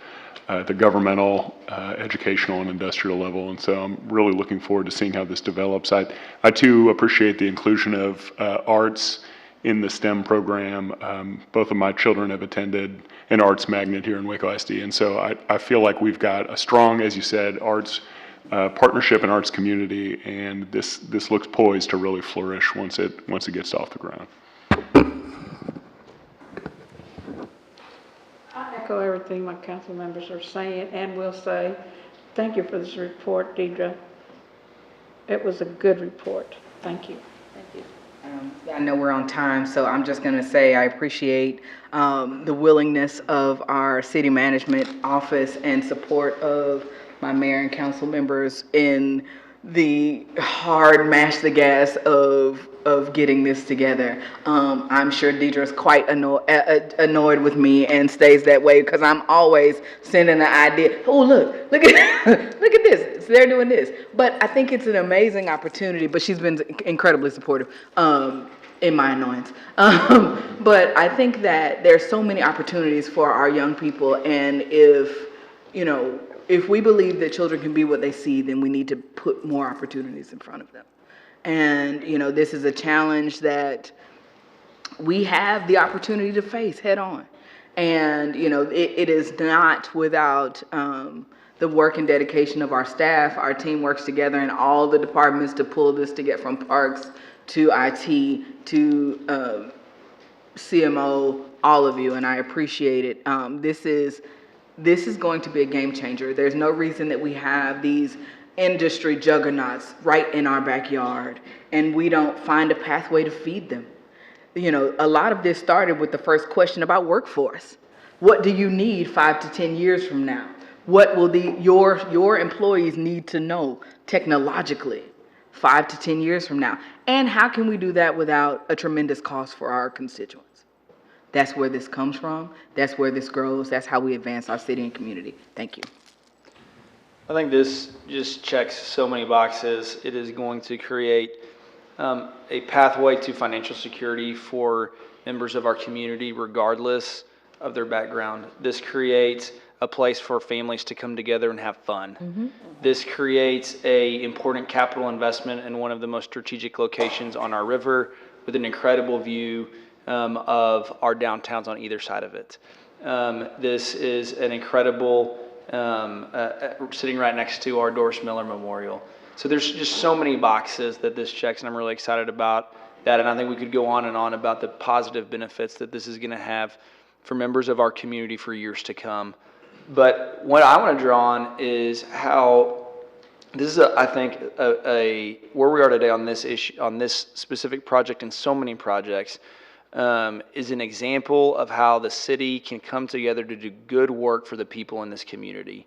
at the governmental, educational, and industrial level. And so I'm really looking forward to seeing how this develops. I too appreciate the inclusion of arts in the STEM program. Both of my children have attended an arts magnet here in Waco ISD, and so I feel like we've got a strong, as you said, arts partnership and arts community, and this looks poised to really flourish once it gets off the ground. I echo everything my council members are saying, and will say, thank you for this report, Deidre. It was a good report. Thank you. Thank you. I know we're on time, so I'm just going to say I appreciate the willingness of our city management office and support of my mayor and council members in the hard mash the gas of getting this together. I'm sure Deidre's quite annoyed with me and stays that way, because I'm always sending the idea, oh, look at look at this, they're doing this. But I think it's an amazing opportunity, but she's been incredibly supportive in my annoyance. But I think that there's so many opportunities for our young people, and if we believe that children can be what they see, then we need to put more opportunities in front of them. And, this is a challenge that we have the opportunity to face head on. And, it is not without the work and dedication of our staff. Our team works together in all the departments to pull this to get from parks to IT to CMO, all of you, and I appreciate it. This is going to be a game changer. There's no reason that we have these industry juggernauts right in our backyard and we don't find a pathway to feed them. A lot of this started with the first question about workforce. What do you need 5 to 10 years from now? What will your employees need to know technologically 5 to 10 years from now? And how can we do that without a tremendous cost for our constituents? That's where this comes from. That's where this grows. That's how we advance our city and community. Thank you. I think this just checks so many boxes. It is going to create a pathway to financial security for members of our community, regardless of their background. This creates a place for families to come together and have fun. Mm-hmm. This creates an important capital investment in one of the most strategic locations on our river, with an incredible view of our downtowns on either side of it. This is an incredible, sitting right next to our Doris Miller Memorial. So there's just so many boxes that this checks, and I'm really excited about that, and I think we could go on and on about the positive benefits that this is going to have for members of our community for years to come. But what I want to draw on is how this is, I think, where we are today on this issue, on this specific project and so many projects, is an example of how the city can come together to do good work for the people in this community.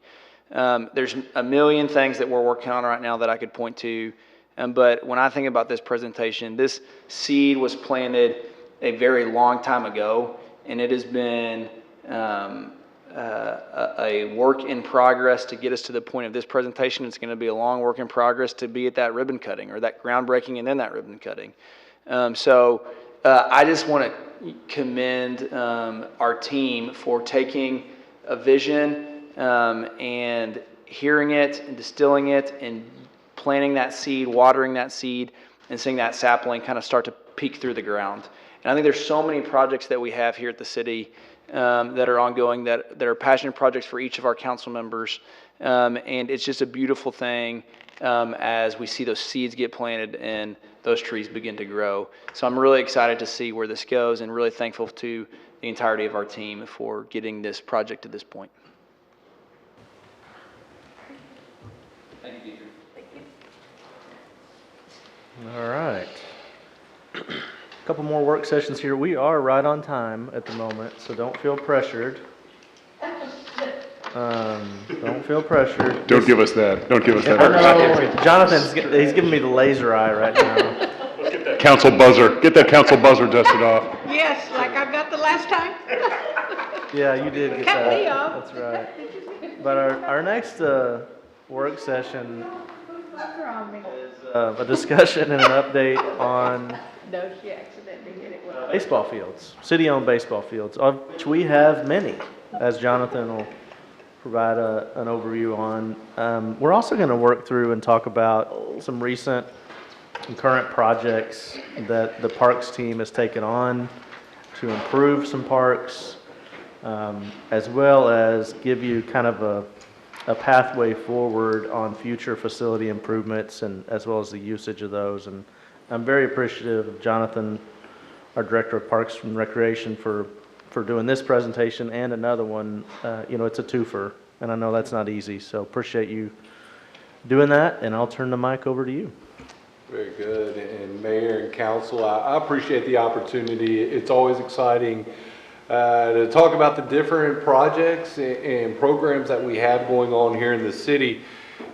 There's a million things that we're working on right now that I could point to, but when I think about this presentation, this seed was planted a very long time ago, and it has been a work in progress to get us to the point of this presentation. It's going to be a long work in progress to be at that ribbon cutting, or that groundbreaking and then that ribbon cutting. I just want to commend our team for taking a vision and hearing it and distilling it and planting that seed, watering that seed, and seeing that sapling kind of start to peek through the ground. And I think there's so many projects that we have here at the city that are ongoing, that are passionate projects for each of our council members. And it's just a beautiful thing as we see those seeds get planted and those trees begin to grow. So I'm really excited to see where this goes, and really thankful to the entirety of our team for getting this project to this point. Thank you, Deidre. Thank you. All right. A couple more work sessions here. We are right on time at the moment, so don't feel pressured. Don't feel pressured. Don't give us that. Don't give us that. No, Jonathan's he's giving me the laser eye right now. Council buzzer. Get that council buzzer dusted off. Yes, like I got the last time. Yeah, you did get Cut that. me off. That's right. But our next work session is a discussion and an update on No, she accidentally hit it with baseball fields, city-owned baseball fields, of which we have many, as Jonathan will provide an overview on. We're also going to work through and talk about some recent and current projects that the Parks team has taken on to improve some parks, as well as give you kind of a pathway forward on future facility improvements, and as well as the usage of those. And I'm very appreciative of Jonathan, our Director of Parks and Recreation, for doing this presentation and another one. It's a twofer, and I know that's not easy, so appreciate you doing that, and I'll turn the mic over to you. Very good. And Mayor and Council, I appreciate the opportunity. It's always exciting to talk about the different projects and programs that we have going on here in the city.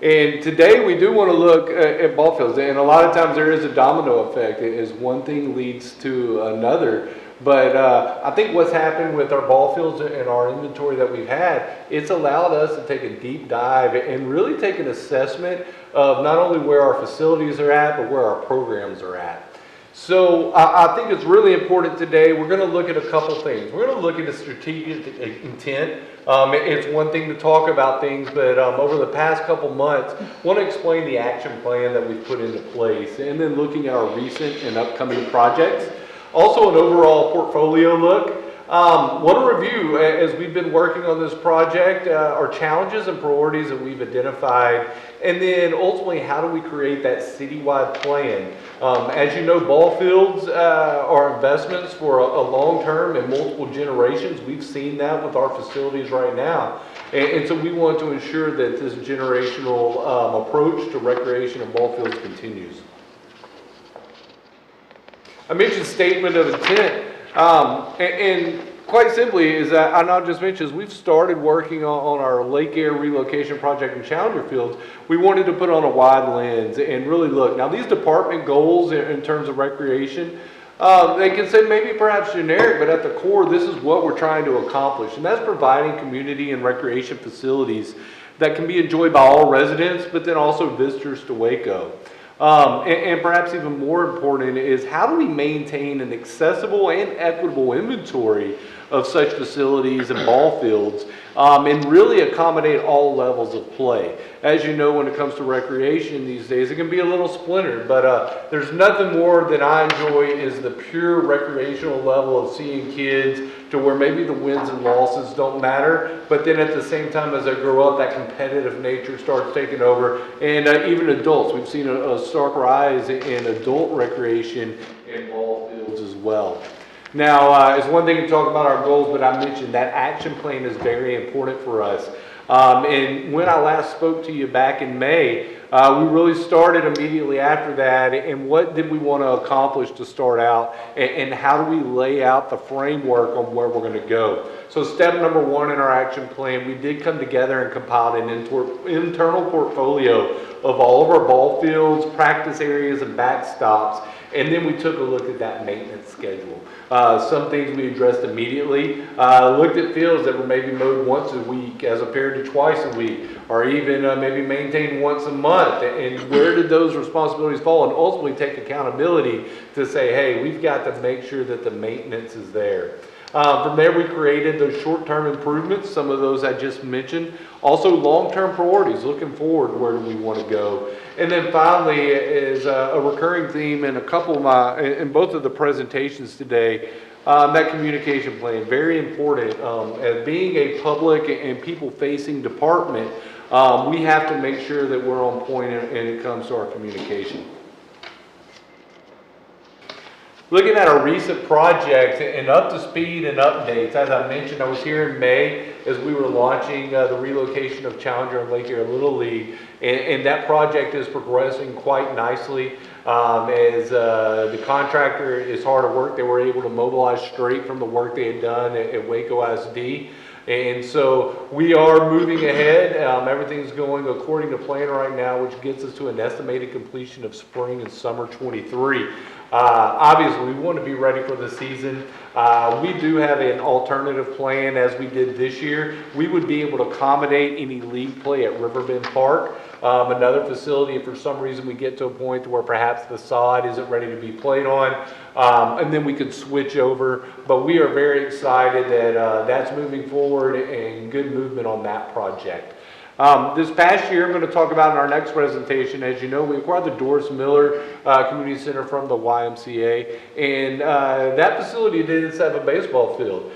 And today we do want to look at ball fields, and a lot of times there is a domino effect as one thing leads to another. But I think what's happened with our ball fields and our inventory that we've had, it's allowed us to take a deep dive and really take an assessment of not only where our facilities are at, but where our programs are at. So I think it's really important today. We're going to look at a couple things. We're going to look at the strategic intent. It's one thing to talk about things, but over the past couple months, I want to explain the action plan that we've put into place, and then looking at our recent and upcoming projects. Also, an overall portfolio look. Want to review, as we've been working on this project, our challenges and priorities that we've identified, and then ultimately, how do we create that citywide plan? As you know, ball fields are investments for a long term and multiple generations. We've seen that with our facilities right now. And so we want to ensure that this generational approach to recreation and ball fields continues. I mentioned statement of intent, and quite simply is that I not just mentioned, we've started working on our Lake Air relocation project in Challenger Fields. We wanted to put on a wide lens and really look. Now these department goals in terms of recreation, they can say maybe perhaps generic, but at the core, this is what we're trying to accomplish. And that's providing community and recreation facilities that can be enjoyed by all residents, but then also visitors to Waco. And perhaps even more important is, how do we maintain an accessible and equitable inventory of such facilities and ball fields, and really accommodate all levels of play. As you know, when it comes to recreation these days, it can be a little splintered, but there's nothing more that I enjoy is the pure recreational level of seeing kids to where maybe the wins and losses don't matter, but then at the same time as they grow up, that competitive nature starts taking over. And even adults, we've seen a stark rise in adult recreation and ball fields as well. Now, it's one thing to talk about our goals, but I mentioned that action plan is very important for us. And when I last spoke to you back in May, we really started immediately after that. And what did we want to accomplish to start out? And how do we lay out the framework on where we're going to go? So step number one in our action plan, we did come together and compiled an internal portfolio of all of our ball fields, practice areas, and backstops. And then we took a look at that maintenance schedule. Some things we addressed immediately. Looked at fields that were maybe mowed once a week as compared to twice a week, or even maybe maintained once a month. And where did those responsibilities fall? And ultimately take accountability to say, hey, we've got to make sure that the maintenance is there. From there, we created those short-term improvements, some of those I just mentioned. Also, long-term priorities, looking forward, where do we want to go? And then finally, is a recurring theme in in both of the presentations today, that communication plan, very important. As being a public and people-facing department, we have to make sure that we're on point when it comes to our communication. Looking at our recent projects and up to speed and updates, as I mentioned, I was here in May as we were launching the relocation of Challenger and Lake Erie Little League, and that project is progressing quite nicely. As the contractor is hard at work, they were able to mobilize straight from the work they had done at Waco ISD. And so we are moving ahead. Everything's going according to plan right now, which gets us to an estimated completion of spring and summer 23. Obviously, we want to be ready for the season. We do have an alternative plan as we did this year. We would be able to accommodate any league play at Riverbend Park. Another facility, if for some reason we get to a point where perhaps the sod isn't ready to be played on, and then we could switch over. But we are very excited that that's moving forward and good movement on that project. This past year, I'm going to talk about in our next presentation, as you know, we acquired the Doris Miller Community Center from the YMCA, and that facility did have a baseball field.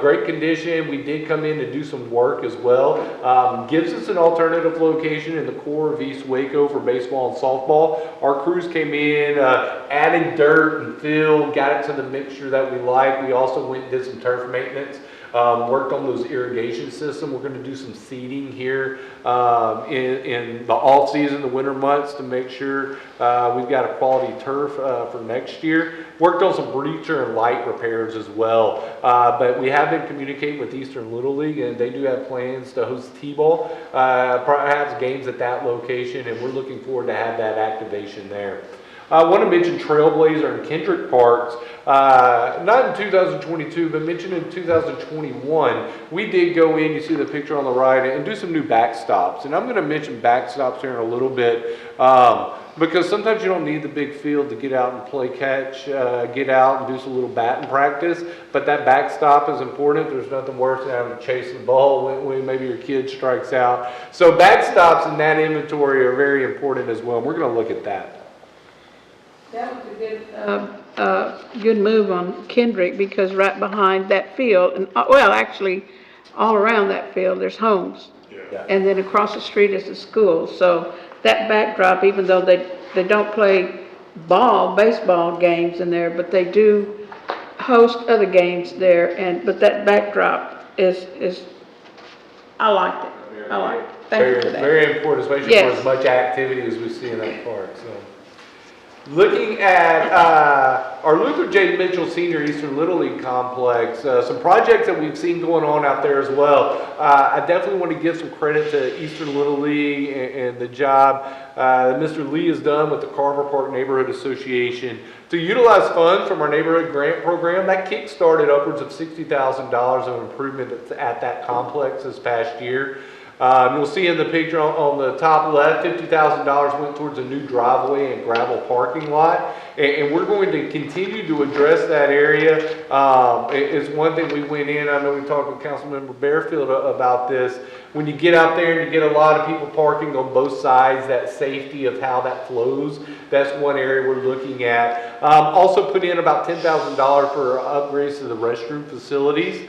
Great condition. We did come in to do some work as well. Gives us an alternative location in the core of East Waco for baseball and softball. Our crews came in, added dirt and fill, got it to the mixture that we like. We also went and did some turf maintenance. Worked on those irrigation system. We're going to do some seeding here in the off season, the winter months, to make sure we've got a quality turf for next year. Worked on some bleacher and light repairs as well. But we have been communicating with Eastern Little League, and they do have plans to host T-ball, perhaps games at that location, and we're looking forward to have that activation there. I want to mention Trailblazer and Kendrick Parks, not in 2022, but mentioned in 2021. We did go in, you see the picture on the right, and do some new backstops. And I'm going to mention backstops here in a little bit, because sometimes you don't need the big field to get out and play catch, get out and do some little batting practice, but that backstop is important. There's nothing worse than having to chase the ball when maybe your kid strikes out. So backstops in that inventory are very important as well, and we're going to look at that. That was a good move on Kendrick, because right behind that field, and well, actually, all around that field, there's homes. Yeah. And then across the street is the school. So that backdrop, even though they don't play baseball games in there, but they do host other games there. But that backdrop is I liked it. I liked it. Thank you for that. Very important, especially for as much activity as we see in that park. So. Looking at our Luther J. Mitchell Senior Eastern Little League Complex, some projects that we've seen going on out there as well. I definitely want to give some credit to Eastern Little League and the job that Mr. Lee has done with the Carver Park Neighborhood Association to utilize funds from our neighborhood grant program. That kick-started upwards of $60,000 of improvement at that complex this past year. You'll see in the picture on the top left, $50,000 went towards a new driveway and gravel parking lot. And we're going to continue to address that area. It's one thing we went in, I know we talked with Councilmember Bearfield about this. when you get out there and you get a lot of people parking on both sides, that safety of how that flows, that's one area we're looking at. Also put in about $10,000 for upgrades to the restroom facilities.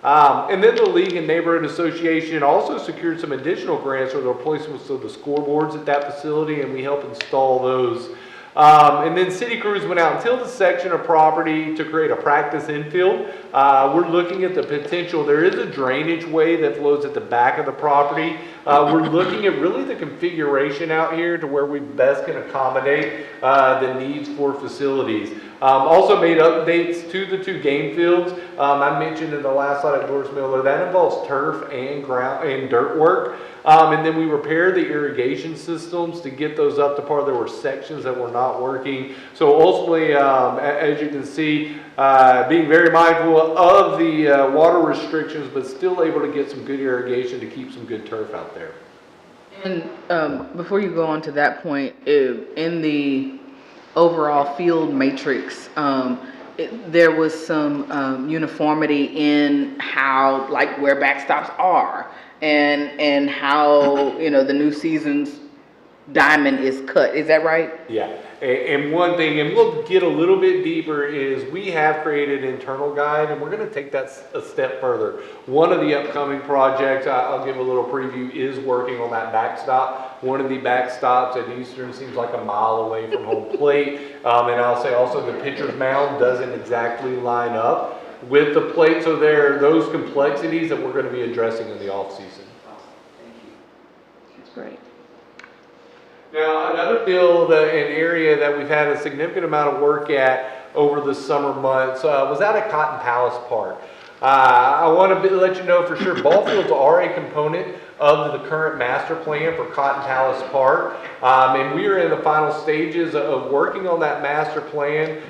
And then the League and Neighborhood Association also secured some additional grants for the replacement of the scoreboards at that facility, and we help install those. And then City Crews went out and tilled a section of property to create a practice infield. We're looking at the potential. There is a drainage way that flows at the back of the property. We're looking at really the configuration out here to where we best can accommodate the needs for facilities. Also made updates to the 2 game fields. I mentioned in the last slide at Doris Miller, that involves turf and ground and dirt work. And then we repaired the irrigation systems to get those up to par. There were sections that were not working. So ultimately, as you can see, being very mindful of the water restrictions, but still able to get some good irrigation to keep some good turf out there. And before you go on to that point, in the overall field matrix, there was some uniformity in how, like, where backstops are and how, you know, the new season's diamond is cut. Is that right? Yeah. And one thing, and we'll get a little bit deeper, is we have created an internal guide, and we're going to take that a step further. One of the upcoming projects, I'll give a little preview, is working on that backstop. One of the backstops at Eastern seems like a mile away from home plate. And I'll say also the pitcher's mound doesn't exactly line up with the plate. So there are those complexities that we're going to be addressing in the off season. That's great. Now, another field, an area that we've had a significant amount of work at over the summer months was out at Cotton Palace Park. I want to let you know for sure, ball fields are a component of the current master plan for Cotton Palace Park. And we are in the final stages of working on that master plan.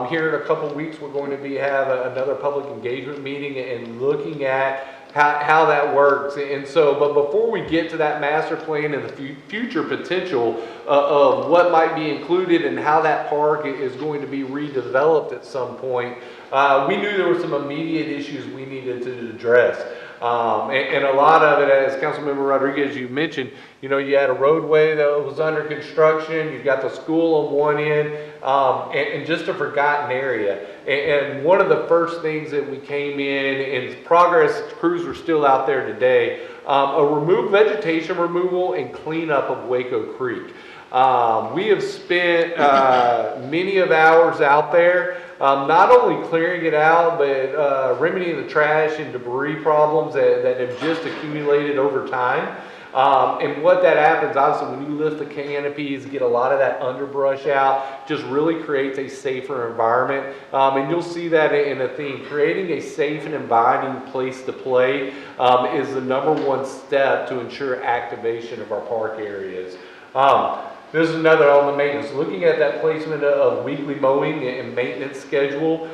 Here in a couple weeks, we're going to have another public engagement meeting and looking at how that works. And so, but before we get to that master plan and the future potential of what might be included and how that park is going to be redeveloped at some point, we knew there were some immediate issues we needed to address. And a lot of it, as Councilmember Rodriguez, you mentioned, you know, you had a roadway that was under construction, you've got the school on one end, and just a forgotten area. And one of the first things that we came in progress, crews are still out there today, vegetation removal and cleanup of Waco Creek. We have spent many of hours out there, not only clearing it out, but remedying the trash and debris problems that have just accumulated over time. And what that happens, obviously, when you lift the canopies, get a lot of that underbrush out, just really creates a safer environment. And you'll see that in a theme. Creating a safe and inviting place to play is the #1 step to ensure activation of our park areas. This is another on the maintenance. Looking at that placement of weekly mowing and maintenance schedule,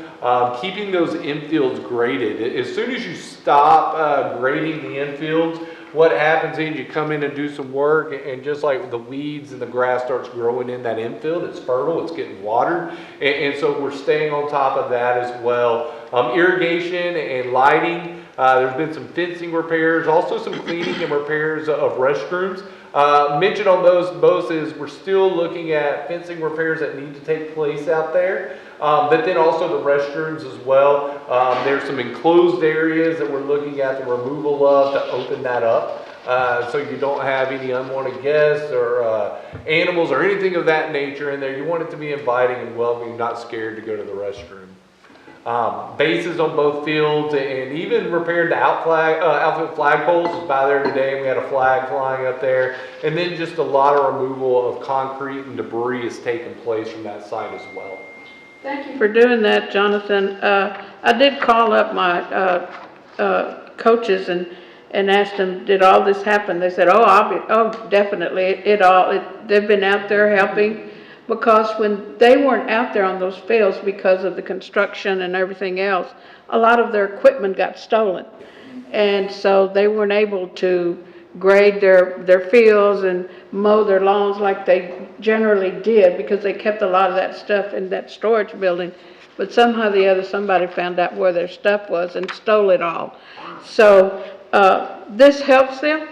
keeping those infields graded. As soon as you stop grading the infields, what happens is you come in and do some work, and just like the weeds and the grass starts growing in that infield, it's fertile, it's getting watered, and so we're staying on top of that as well. Irrigation and lighting, there's been some fencing repairs, also some cleaning and repairs of restrooms. Mention on those both is we're still looking at fencing repairs that need to take place out there, but then also the restrooms as well. There's some enclosed areas that we're looking at the removal of to open that up, so you don't have any unwanted guests or animals or anything of that nature in there. You want it to be inviting and welcoming, not scared to go to the restroom. Bases on both fields, and even repaired the outfield flagpoles. Was by there today, and we had a flag flying up there. And then just a lot of removal of concrete and debris has taken place from that site as well. Thank you for doing that, Jonathan. I did call up my coaches and asked them, did all this happen? They said, oh, definitely. They've been out there helping. Because when they weren't out there on those fields because of the construction and everything else, a lot of their equipment got stolen. And so they weren't able to grade their fields and mow their lawns like they generally did, because they kept a lot of that stuff in that storage building. But somehow or the other, somebody found out where their stuff was and stole it all. So this helps them.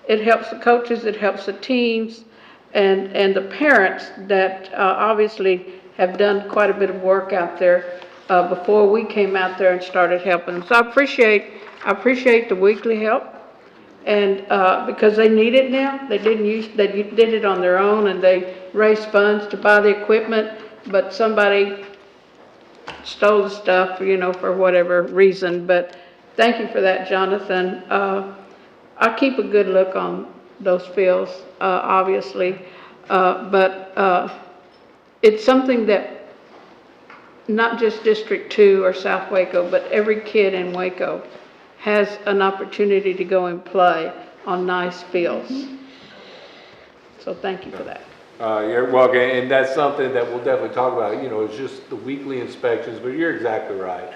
It helps the coaches, it helps the teams, and the parents that obviously have done quite a bit of work out there before we came out there and started helping them. So I appreciate the weekly help, and because they need it now. They did it on their own, and they raised funds to buy the equipment, but somebody stole the stuff, you know, for whatever reason. But thank you for that, Jonathan. I keep a good look on those fields, obviously, but it's something that not just District 2 or South Waco, but every kid in Waco has an opportunity to go and play on nice fields. So thank you for that. You're welcome, and that's something that we'll definitely talk about. You know, it's just the weekly inspections, but you're exactly right.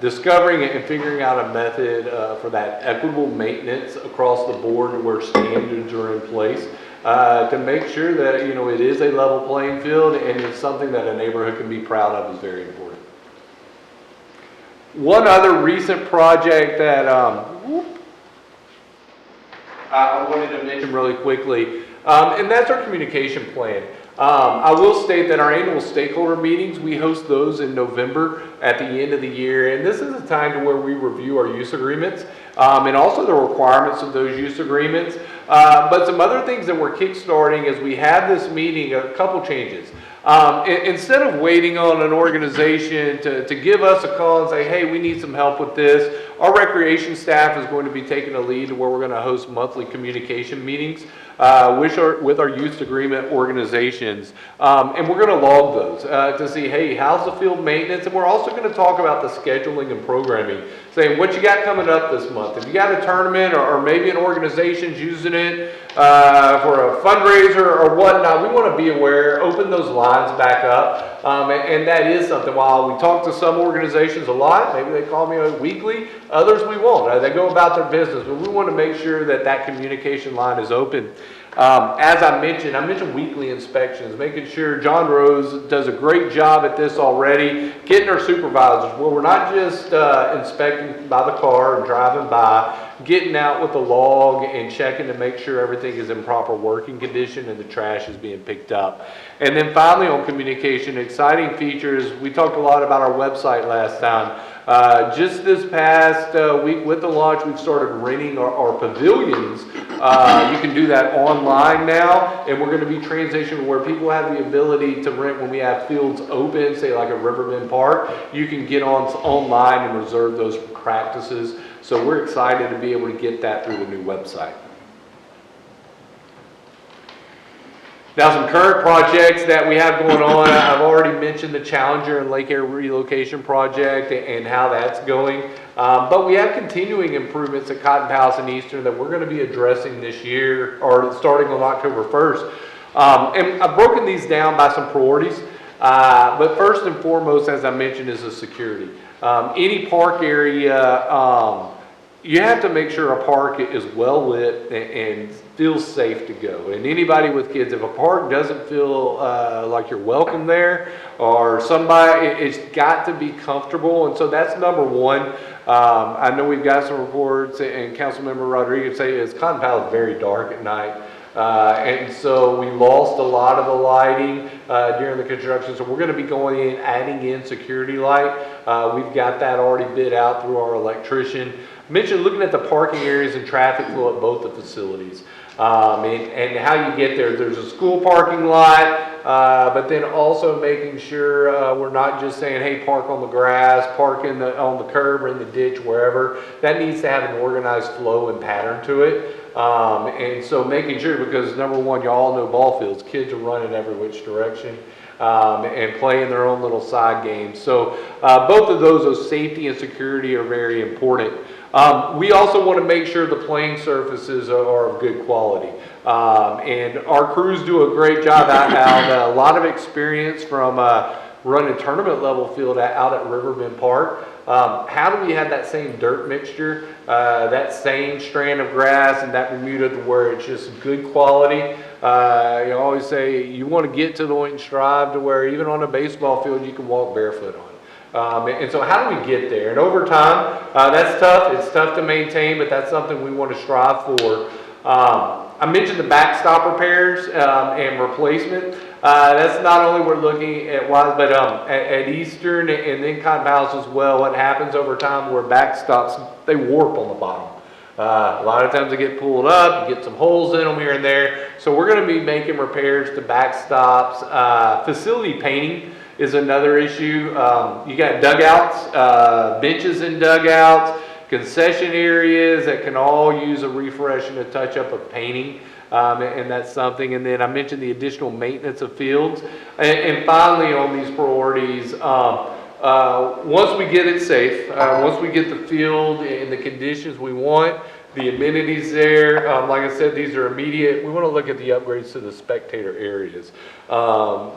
Discovering and figuring out a method for that equitable maintenance across the board where standards are in place to make sure that, you know, it is a level playing field and it's something that a neighborhood can be proud of is very important. One other recent project that I wanted to mention really quickly, and that's our communication plan. I will state that our annual stakeholder meetings, we host those in November at the end of the year, and this is a time to where we review our use agreements and also the requirements of those use agreements. But some other things that we're kickstarting as we have this meeting, a couple changes. Instead of waiting on an organization to give us a call and say, hey, we need some help with this, our recreation staff is going to be taking a lead to where we're going to host monthly communication meetings with our youth agreement organizations. And we're going to log those to see, hey, how's the field maintenance? And we're also going to talk about the scheduling and programming, saying what you got coming up this month. If you got a tournament or maybe an organization's using it for a fundraiser or whatnot, we want to be aware, open those lines back up. And that is something, while we talk to some organizations a lot, maybe they call me weekly, others we won't. They go about their business, but we want to make sure that that communication line is open. As I mentioned weekly inspections, making sure John Rose does a great job at this already, getting our supervisors, where we're not just inspecting by the car and driving by, getting out with the log and checking to make sure everything is in proper working condition and the trash is being picked up. And then finally on communication, exciting features. We talked a lot about our website last time. Just this past week with the launch, we've started renting our pavilions. You can do that online now, and we're going to be transitioning where people have the ability to rent when we have fields open, say like a Riverbend Park. You can get online and reserve those for practices. So we're excited to be able to get that through the new website. Now, some current projects that we have going on. I've already mentioned the Challenger and Lake Air relocation project and how that's going. But we have continuing improvements at Cotton Palace and Eastern that we're going to be addressing this year, or starting on October 1st. And I've broken these down by some priorities. But first and foremost, as I mentioned, is the security. Any park area, you have to make sure a park is well lit and feels safe to go. And anybody with kids, if a park doesn't feel like you're welcome there, or somebody, it's got to be comfortable. And so that's number one. I know we've got some reports, and Councilmember Rodriguez say it's Cotton Palace very dark at night. And so we lost a lot of the lighting during the construction. So we're going to be going in, adding in security light. We've got that already bid out through our electrician. Mentioned looking at the parking areas and traffic flow at both the facilities. And how you get there. There's a school parking lot, but then also making sure we're not just saying, hey, park on the grass, park on the curb or in the ditch, wherever. That needs to have an organized flow and pattern to it. And so making sure, because number one, you all know ball fields, kids are running every which direction. And playing their own little side games. So both of those safety and security are very important. We also want to make sure the playing surfaces are of good quality. And our crews do a great job. I have a lot of experience from running tournament level field out at Riverbend Park. How do we have that same dirt mixture, that same strand of grass and that Bermuda to where it's just good quality? You always say you want to get to the point and strive to where even on a baseball field you can walk barefoot on. And so how do we get there? And over time, that's tough. It's tough to maintain, but that's something we want to strive for. I mentioned the backstop repairs and replacement. That's not only we're looking at Wise, but at Eastern and then Cotton Palace as well. What happens over time where backstops, they warp on the bottom. A lot of times they get pulled up, you get some holes in them here and there. So we're going to be making repairs to backstops. Facility painting is another issue. You got dugouts, benches in dugouts, concession areas that can all use a refresh and a touch-up of painting. And that's something. And then I mentioned the additional maintenance of fields. And finally, on these priorities, once we get it safe, once we get the field in the conditions we want, the amenities there, like I said, these are immediate. We want to look at the upgrades to the spectator areas,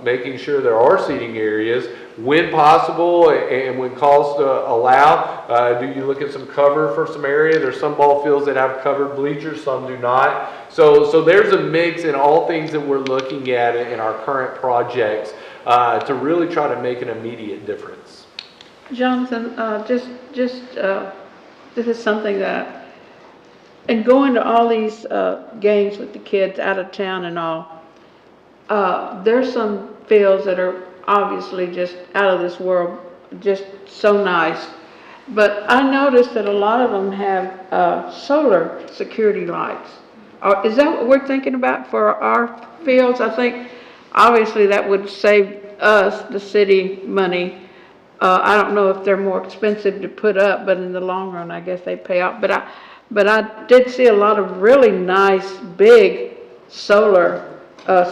making sure there are seating areas when possible and when costs allow. Do you look at some cover for some area? There's some ball fields that have covered bleachers, some do not. So there's a mix in all things that we're looking at in our current projects to really try to make an immediate difference. Jonathan, this is something that, and going to all these games with the kids out of town and all, there's some fields that are obviously just out of this world, just so nice. But I noticed that a lot of them have solar security lights. Is that what we're thinking about for our fields? I think obviously that would save us, the city, money. I don't know if they're more expensive to put up, but in the long run, I guess they pay off. But I did see a lot of really nice, big solar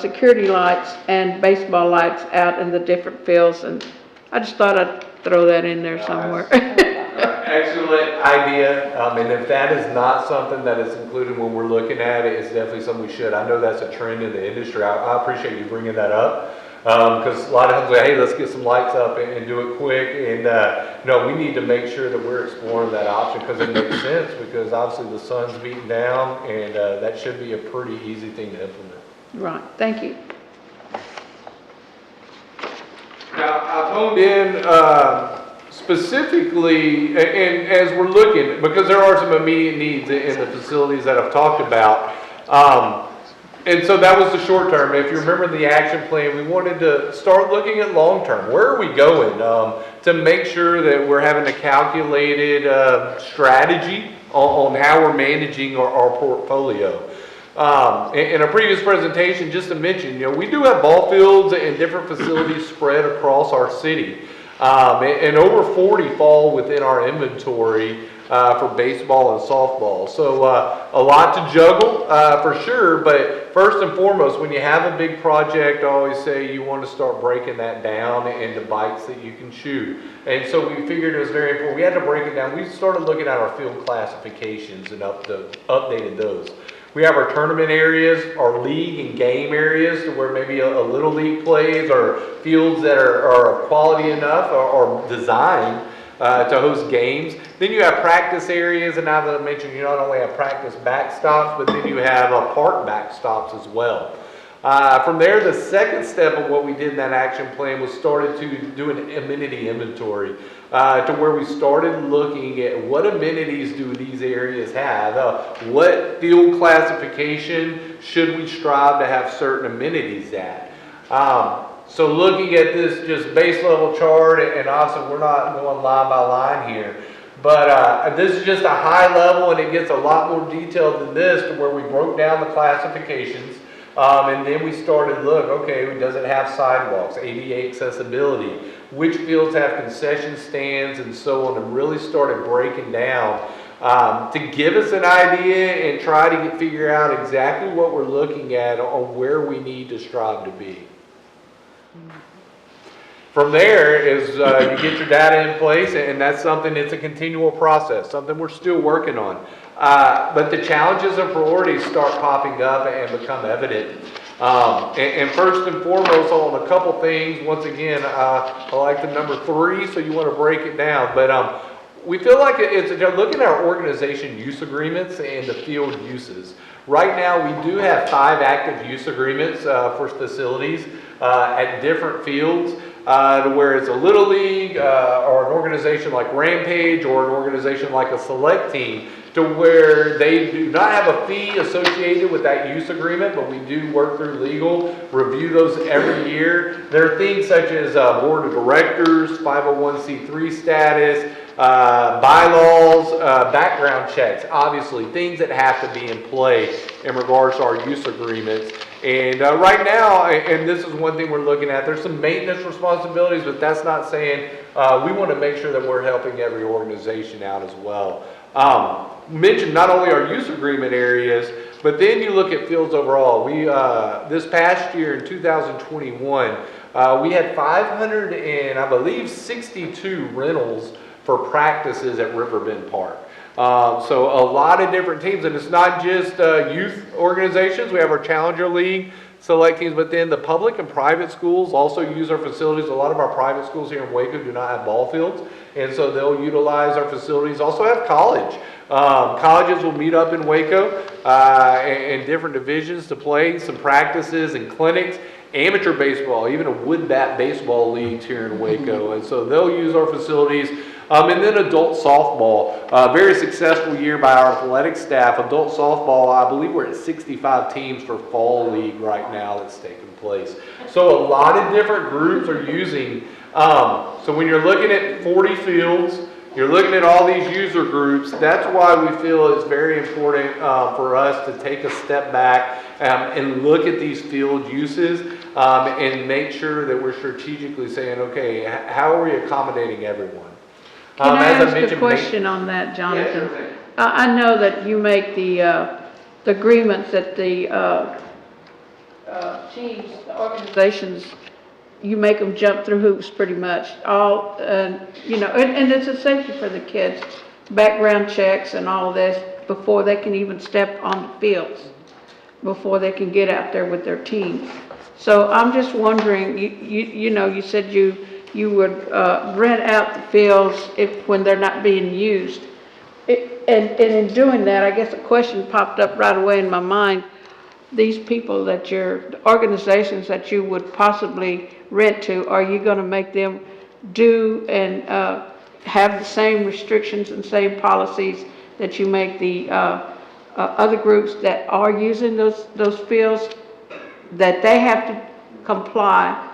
security lights and baseball lights out in the different fields, and I just thought I'd throw that in there somewhere. Excellent idea, and if that is not something that is included when we're looking at it, it's definitely something we should. I know that's a trend in the industry. I appreciate you bringing that up. Because a lot of times, hey, let's get some lights up and do it quick. And no, we need to make sure that we're exploring that option because it makes sense. Because obviously the sun's beating down, and that should be a pretty easy thing to implement. Right. Thank you. Now I've honed in specifically, and as we're looking, because there are some immediate needs in the facilities that I've talked about. And so that was the short term. If you remember the action plan, we wanted to start looking at long term. Where are we going to make sure that we're having a calculated strategy on how we're managing our portfolio. In a previous presentation, just to mention, we do have ball fields and different facilities spread across our city. And over 40 fall within our inventory for baseball and softball. So a lot to juggle for sure, but first and foremost, when you have a big project, I always say you want to start breaking that down into bites that you can chew. And so we figured it was very important. We had to break it down. We started looking at our field classifications and updated those. We have our tournament areas, our league and game areas to where maybe a little league plays, or fields that are quality enough or designed to host games. Then you have practice areas, and now that I mentioned, you not only have practice backstops, but then you have park backstops as well. From there, the second step of what we did in that action plan was started to do an amenity inventory, to where we started looking at what amenities do these areas have, what field classification should we strive to have certain amenities at. So looking at this just base level chart, and obviously we're not going line by line here, but this is just a high level, and it gets a lot more detailed than this, to where we broke down the classifications. And then we started look, okay, does it have sidewalks, ADA accessibility, which fields have concession stands, and so on, and really started breaking down to give us an idea and try to figure out exactly what we're looking at on where we need to strive to be. From there is you get your data in place, and that's something, it's a continual process, something we're still working on. But the challenges and priorities start popping up and become evident. And first and foremost on a couple things, once again, I like the number 3, so you want to break it down. But we feel like it's looking at our organization use agreements and the field uses. Right now, we do have 5 active use agreements for facilities at different fields. to where it's a Little League or an organization like Rampage or an organization like a Select Team, to where they do not have a fee associated with that use agreement, but we do work through legal, review those every year. There are things such as board of directors, 501c3 status, bylaws, background checks, obviously, things that have to be in play in regards to our use agreements. And right now, and this is one thing we're looking at, there's some maintenance responsibilities, but that's not saying we want to make sure that we're helping every organization out as well. Mentioned not only our use agreement areas, but then you look at fields overall. We this past year in 2021, we had 562 rentals for practices at Riverbend Park. So a lot of different teams, and it's not just youth organizations. We have our Challenger League select teams, but then the public and private schools also use our facilities. A lot of our private schools here in Waco do not have ball fields, and so they'll utilize our facilities. Also have college. Colleges will meet up in Waco in different divisions to play some practices and clinics. Amateur baseball, even a wood bat baseball leagues here in Waco, and so they'll use our facilities. And then adult softball, very successful year by our athletic staff. Adult softball, I believe we're at 65 teams for fall league right now that's taking place. So a lot of different groups are using, so when you're looking at 40 fields, you're looking at all these user groups. That's why we feel it's very important for us to take a step back and look at these field uses and make sure that we're strategically saying, okay, how are we accommodating everyone? Can I as ask a mentioned, question on that, Jonathan? Yeah, sure. I know that you make the agreements that the teams, the organizations, you make them jump through hoops pretty much. You know, and it's a safety for the kids, background checks and all of this before they can even step on the fields, before they can get out there with their teams. So I'm just wondering, you know, you said you would rent out the fields when they're not being used. And in doing that, I guess a question popped up right away in my mind. These people the organizations that you would possibly rent to, are you going to make them do and have the same restrictions and same policies that you make the other groups that are using those fields, that they have to comply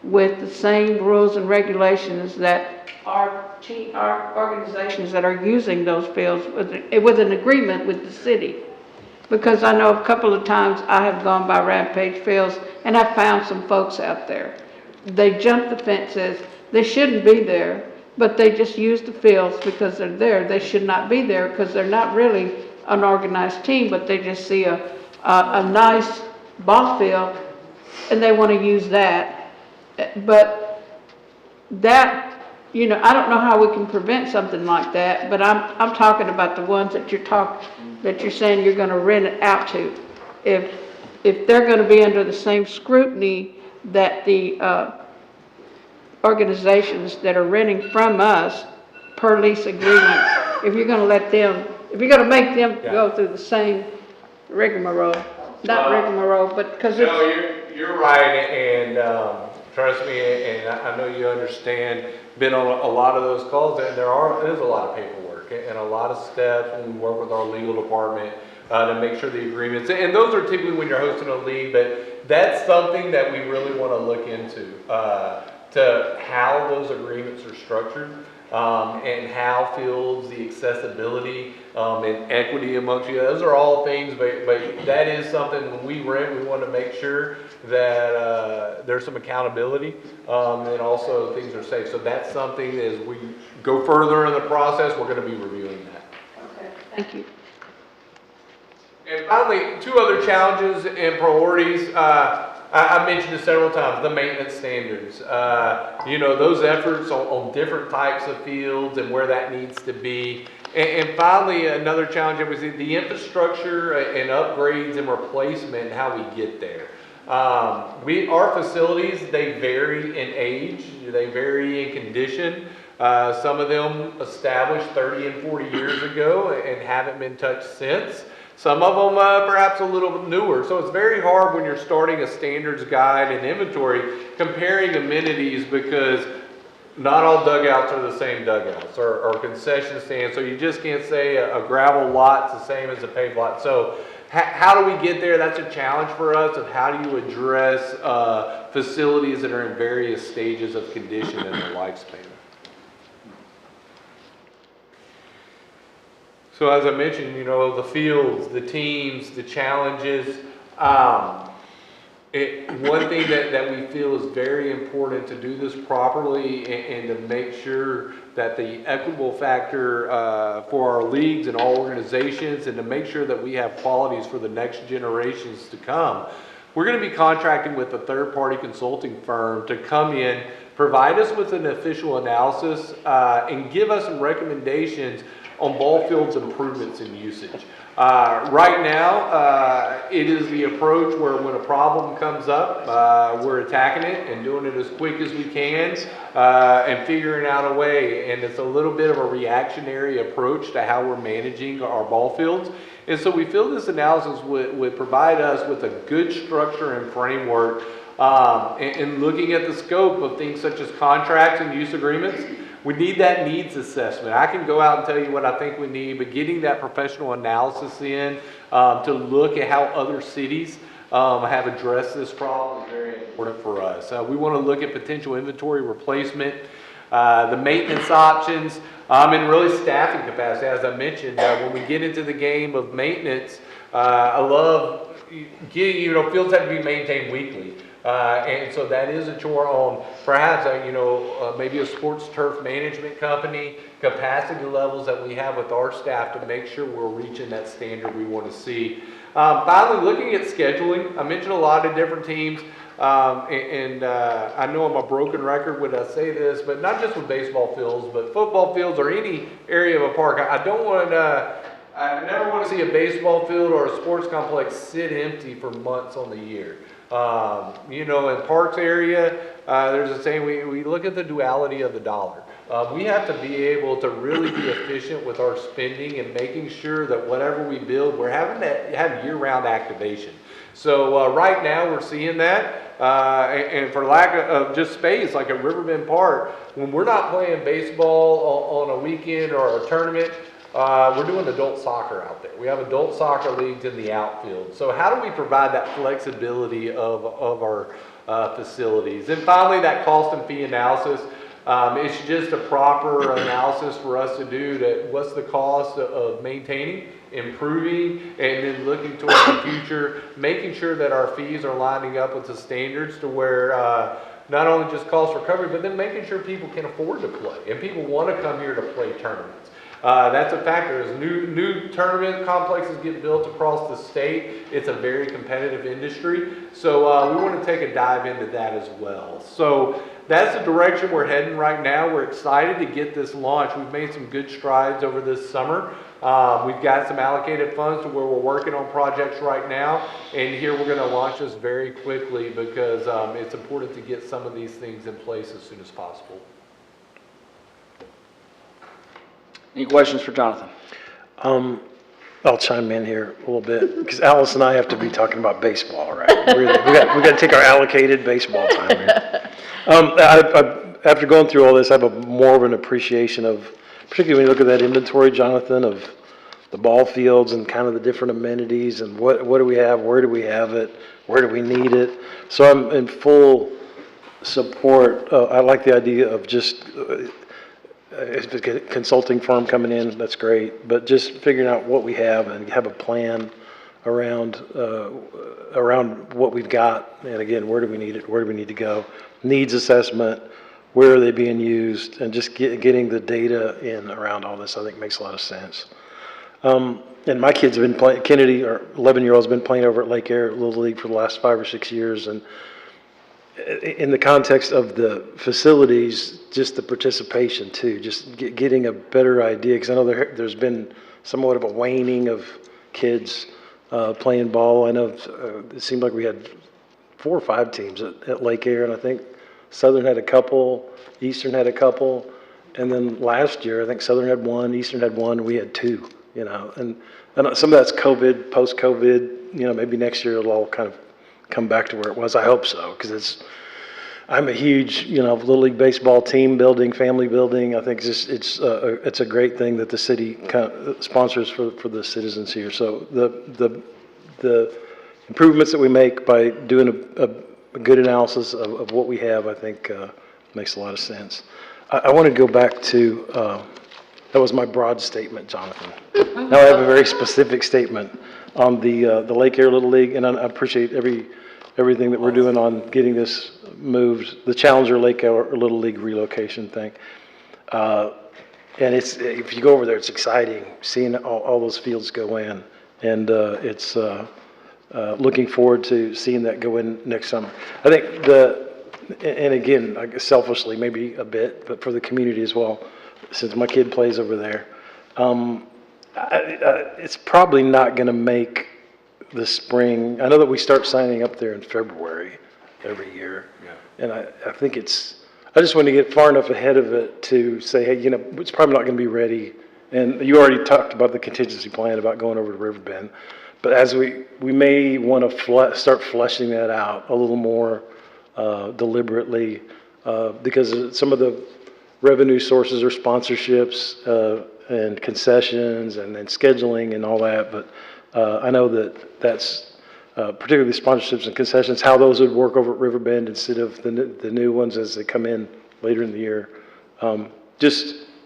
with the same rules and regulations that our organizations that are using those fields with an agreement with the city? Because I know a couple of times I have gone by Rampage Fields and I found some folks out there. They jump the fences. They shouldn't be there, but they just use the fields because they're there. They should not be there because they're not really an organized team, but they just see a nice ball field and they want to use that. But that, you know, I don't know how we can prevent something like that, but I'm talking about the ones that you're saying you're going to rent it out to. If they're going to be under the same scrutiny that the organizations that are renting from us per lease agreement, if you're going to make them go through the same rigmarole, not rigmarole, but because it's... No, you're right, and trust me, and I know you understand, been on a lot of those calls, and there's a lot of paperwork and a lot of steps, and we work with our legal department to make sure the agreements, and those are typically when you're hosting a league, but that's something that we really want to look into, to how those agreements are structured, and how fields, the accessibility, and equity amongst you. Those are all things, but that is something when we rent, we want to make sure that there's some accountability, and also things are safe. So that's something as we go further in the process, we're going to be reviewing that. Okay, thank you. And finally, two other challenges and priorities. I mentioned it several times, the maintenance standards. You know, those efforts on different types of fields and where that needs to be. And finally, another challenge that we see, the infrastructure and upgrades and replacement and how we get there. Our facilities, they vary in age, they vary in condition. Some of them established 30 and 40 years ago and haven't been touched since. Some of them perhaps a little bit newer. So it's very hard when you're starting a standards guide and inventory comparing amenities because not all dugouts are the same dugouts or concession stands. So you just can't say a gravel lot's the same as a paved lot. So how do we get there? That's a challenge for us of how do you address facilities that are in various stages of condition in their lifespan. So as I mentioned, the fields, the teams, the challenges. One thing that we feel is very important to do this properly and to make sure that the equitable factor for our leagues and all organizations and to make sure that we have qualities for the next generations to come. We're going to be contracting with a third-party consulting firm to come in, provide us with an official analysis, and give us some recommendations on ball fields improvements in usage. Right now, it is the approach where when a problem comes up, we're attacking it and doing it as quick as we can and figuring out a way. And it's a little bit of a reactionary approach to how we're managing our ball fields. And so we feel this analysis would provide us with a good structure and framework in looking at the scope of things such as contracts and use agreements. We need that needs assessment. I can go out and tell you what I think we need, but getting that professional analysis in to look at how other cities have addressed this problem is very important for us. We want to look at potential inventory replacement, the maintenance options, and really staffing capacity. As I mentioned, when we get into the game of maintenance, I love getting, fields have to be maintained weekly. And so that is a chore on perhaps, maybe a sports turf management company, capacity levels that we have with our staff to make sure we're reaching that standard we want to see. Finally, looking at scheduling, I mentioned a lot of different teams, I know I'm a broken record when I say this, but not just with baseball fields, but football fields or any area of a park. I never want to see a baseball field or a sports complex sit empty for months on the year. In Parks area, there's a saying, we look at the duality of the dollar. We have to be able to really be efficient with our spending and making sure that whatever we build, we're having to have year-round activation. So right now we're seeing that, and for lack of just space, like at Riverbend Park, when we're not playing baseball on a weekend or a tournament, we're doing adult soccer out there. We have adult soccer leagues in the outfield. So how do we provide that flexibility of our facilities? And finally, that cost and fee analysis. It's just a proper analysis for us to do what's the cost of maintaining, improving, and then looking towards the future, making sure that our fees are lining up with the standards to where not only just cost recovery, but then making sure people can afford to play and people want to come here to play tournaments. That's a factor. As new tournament complexes get built across the state, it's a very competitive industry. So we want to take a dive into that as well. So that's the direction we're heading right now. We're excited to get this launched. We've made some good strides over this summer. We've got some allocated funds to where we're working on projects right now. And here we're going to launch this very quickly because it's important to get some of these things in place as soon as possible. Any questions for Jonathan? I'll chime in here a little bit because Alice and I have to be talking about baseball, right? We got to take our allocated baseball time here. After going through all this, I have more of an appreciation of, particularly when you look at that inventory, Jonathan, of the ball fields and kind of the different amenities and what do we have, where do we have it, where do we need it. So I'm in full support. I like the idea of just if it's a consulting firm coming in, that's great, but just figuring out what we have and have a plan around what we've got. And again, where do we need it? Where do we need to go? Needs assessment, where are they being used? And just getting the data in around all this, I think makes a lot of sense. And my kids have been playing, Kennedy, our 11-year-old's been playing over at Lake Air Little League for the last 5 or 6 years. And in the context of the facilities, just the participation too, just getting a better idea, because I know there's been somewhat of a waning of kids playing ball. I know it seemed like we had 4 or 5 teams at Lake Air, and I think Southern had a couple, Eastern had a couple, and then last year I think Southern had 1, Eastern had 1, and we had 2 you know, and some of that's COVID, post-COVID, you know, maybe next year it'll all kind of come back to where it was. I hope so, because I'm a huge, you know, Little League baseball team building, family building. I think it's a great thing that the city kind of sponsors for the citizens here. So the improvements that we make by doing a good analysis of what we have, I think makes a lot of sense. I want to go back to, that was my broad statement, Jonathan. Now I have a very specific statement on the Lake Air Little League, and I appreciate everything that we're doing on getting this moved, the Challenger Lake Air Little League relocation thing. And if you go over there, it's exciting seeing all those fields go in, and it's looking forward to seeing that go in next summer. I think and again, I guess selfishly maybe a bit, but for the community as well, since my kid plays over there, it's probably not going to make the spring. I know that we start signing up there in February every year, and I think I just want to get far enough ahead of it to say, hey, you know, it's probably not going to be ready. And you already talked about the contingency plan about going over to Riverbend, but as we may want to start fleshing that out a little more deliberately, because some of the revenue sources are sponsorships and concessions and then scheduling and all that. But I know that's particularly sponsorships and concessions, how those would work over at Riverbend instead of the new ones as they come in later in the year. And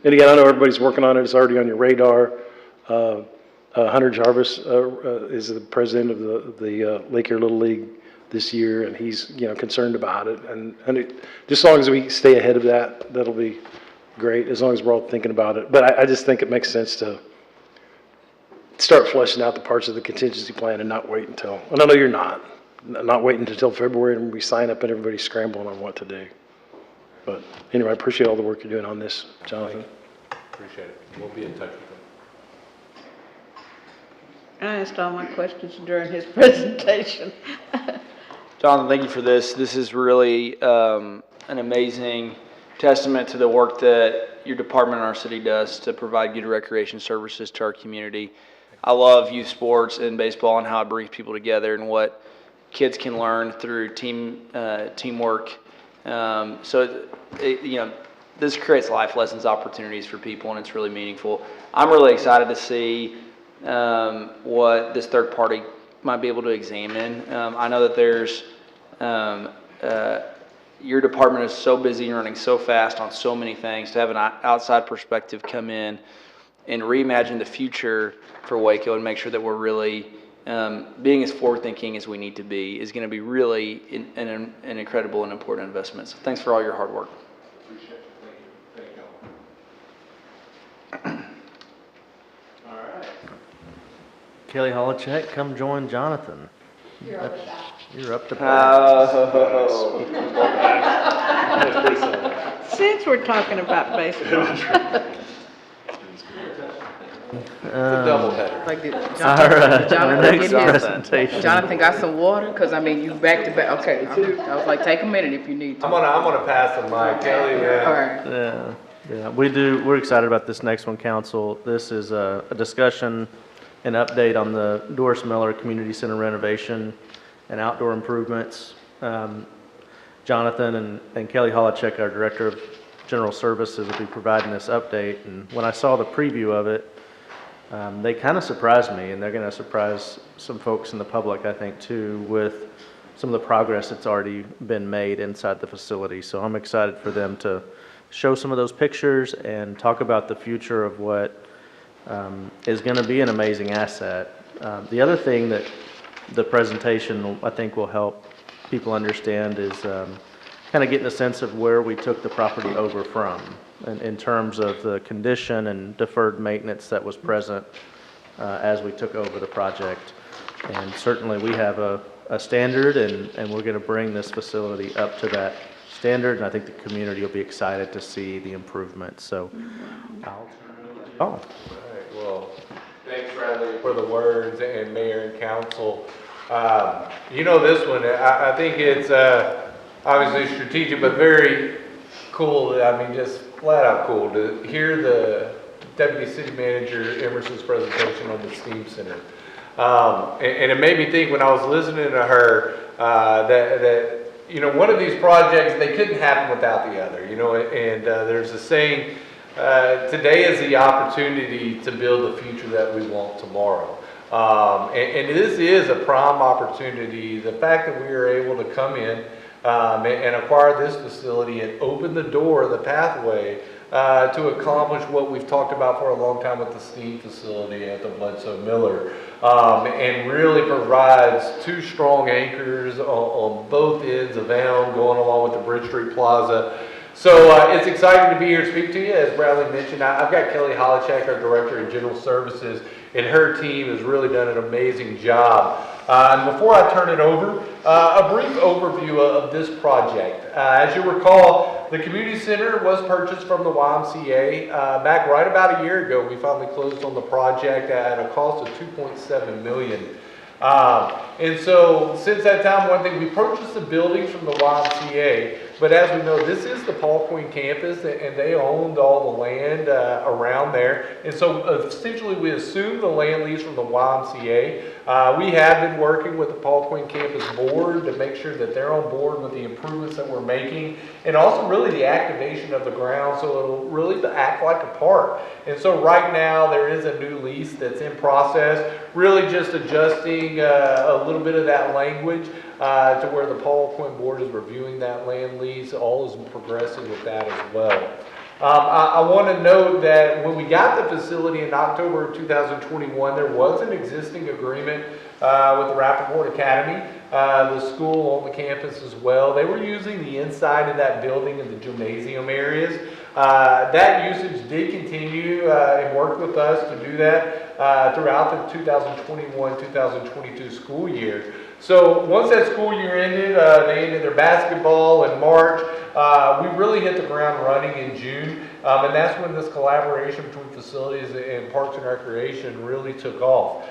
again, I know everybody's working on it. It's already on your radar. Hunter Jarvis is the president of the Lake Air Little League this year, and he's, you know, concerned about it. And just as long as we stay ahead of that, that'll be great, as long as we're all thinking about it. But I just think it makes sense to start fleshing out the parts of the contingency plan and not wait until, and I know you're not waiting until February and we sign up and everybody's scrambling on what to do. But anyway, I appreciate all the work you're doing on this, Jonathan. Appreciate it. We'll be in touch with them. I asked all my questions during his presentation. Jonathan, thank you for this. This is really an amazing testament to the work that your department in our city does to provide good recreation services to our community. I love youth sports and baseball and how it brings people together and what kids can learn through teamwork. You know, this creates life lessons, opportunities for people, and it's really meaningful. I'm really excited to see what this third party might be able to examine. I know that there's your department is so busy and running so fast on so many things. To have an outside perspective come in and reimagine the future for Waco and make sure that we're really being as forward-thinking as we need to be is going to be really an incredible and important investment. So thanks for all your hard work. Appreciate it. Thank you. All right. Kelly Holacek, come join Jonathan. You're up to bat. Since we're talking about baseball. It's a doubleheader. Like, did Our Jonathan next get his? presentation. Jonathan got some water? Because, I mean, you back to back. Okay, I was like, take a minute if you need to. I'm gonna pass the mic, Kelly. All right. Yeah, we're excited about this next one, council. This is a discussion, an update on the Doris Miller Community Center renovation and outdoor improvements. Jonathan and Kelly Holacek, our Director of General Services, will be providing this update. And when I saw the preview of it, they kind of surprised me, and they're going to surprise some folks in the public, I think, too, with some of the progress that's already been made inside the facility. So I'm excited for them to show some of those pictures and talk about the future of what is going to be an amazing asset. The other thing that the presentation, I think, will help people understand is kind of getting a sense of where we took the property over from in terms of the condition and deferred maintenance that was present as we took over the project. And certainly we have a standard, and we're going to bring this facility up to that standard, and I think the community will be excited to see the improvements. So I'll turn it over to y'all. All right, well, thanks, Bradley, for the words, and Mayor and Council. You know this one, I think it's obviously strategic, but very cool. I mean, just flat out cool to hear the Deputy City Manager Emerson's presentation on the STEAM Center. And it made me think when I was listening to her that you know, one of these projects, they couldn't happen without the other, you know, and there's a saying, today is the opportunity to build the future that we want tomorrow. And this is a prime opportunity. The fact that we are able to come in and acquire this facility and open the door, the pathway to accomplish what we've talked about for a long time with the STEAM facility at the Bledsoe Miller, and really provides two strong anchors on both ends of Elm, going along with the Bridge Street Plaza. So it's exciting to be here to speak to you. As Bradley mentioned, I've got Kelly Holichek, our Director of General Services, and her team has really done an amazing job. And before I turn it over, a brief overview of this project. As you recall, the community center was purchased from the YMCA back right about a year ago. We finally closed on the project at a cost of $2.7 million. And so since that time, one thing, we purchased the buildings from the YMCA, but as we know, this is the Paul Quinn campus, and they owned all the land around there. And so essentially we assumed the land lease from the YMCA. We have been working with the Paul Quinn campus board to make sure that they're on board with the improvements that we're making, and also really the activation of the ground so it'll really act like a park. And so right now there is a new lease that's in process, really just adjusting a little bit of that language to where the Paul Quinn board is reviewing that land lease. All is progressing with that as well. I want to note that when we got the facility in October of 2021, there was an existing agreement with the Rappaport Academy, the school on the campus as well. They were using the inside of that building in the gymnasium areas. That usage did continue and worked with us to do that throughout the 2021-2022 school year. So once that school year ended, they ended their basketball in March. We really hit the ground running in June, and that's when this collaboration between facilities and Parks and Recreation really took off.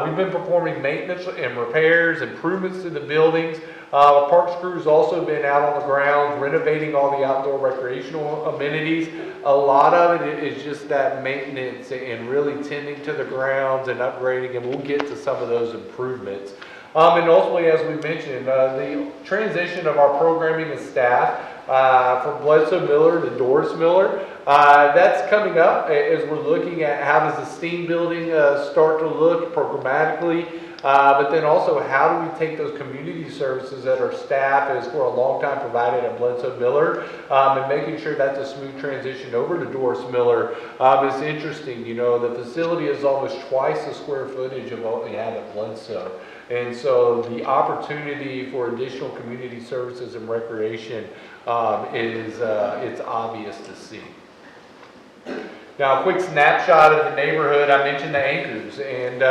We've been performing maintenance and repairs, improvements to the buildings. The Parks crew's also been out on the grounds renovating all the outdoor recreational amenities. A lot of it is just that maintenance and really tending to the grounds and upgrading, and we'll get to some of those improvements. And ultimately, as we mentioned, the transition of our programming and staff from Bledsoe Miller to Doris Miller, that's coming up as we're looking at how does the STEAM building start to look programmatically, but then also how do we take those community services that our staff has for a long time provided at Bledsoe Miller, and making sure that's a smooth transition over to Doris Miller. It's interesting, you know, the facility is almost twice the square footage of what we have at Bledsoe. And so the opportunity for additional community services and recreation it's obvious to see. Now, a quick snapshot of the neighborhood. I mentioned the anchors, and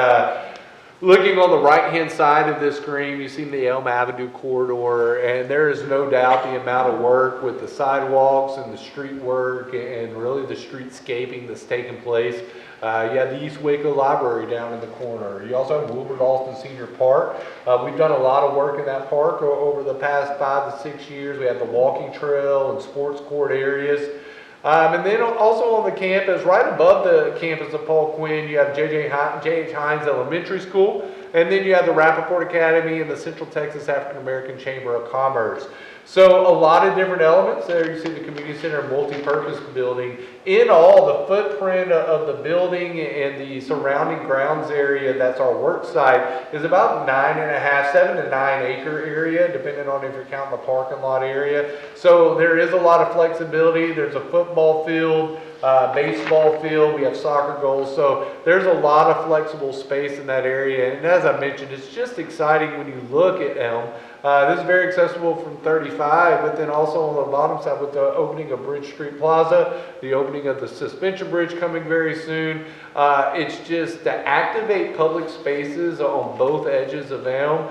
looking on the right-hand side of this screen, you see the Elm Avenue corridor, and there is no doubt the amount of work with the sidewalks and the street work and really the streetscaping that's taken place. You have the East Waco Library down in the corner. You also have Wilbur Alston Senior Park. We've done a lot of work in that park over the past 5 to 6 years. We have the walking trail and sports court areas. And then also on the campus, right above the campus of Paul Quinn, you have J.H. Hines Elementary School, and then you have the Rappaport Academy and the Central Texas African American Chamber of Commerce. So a lot of different elements there. You see the community center multi-purpose building. In all, the footprint of the building and the surrounding grounds area, that's our work site, is about 7 to 9 acre area, depending on if you're counting the parking lot area. So there is a lot of flexibility. There's a football field, baseball field, we have soccer goals. So there's a lot of flexible space in that area. And as I mentioned, it's just exciting when you look at Elm. This is very accessible from 35, but then also on the bottom side with the opening of Bridge Street Plaza, the opening of the suspension bridge coming very soon. It's just to activate public spaces on both edges of Elm.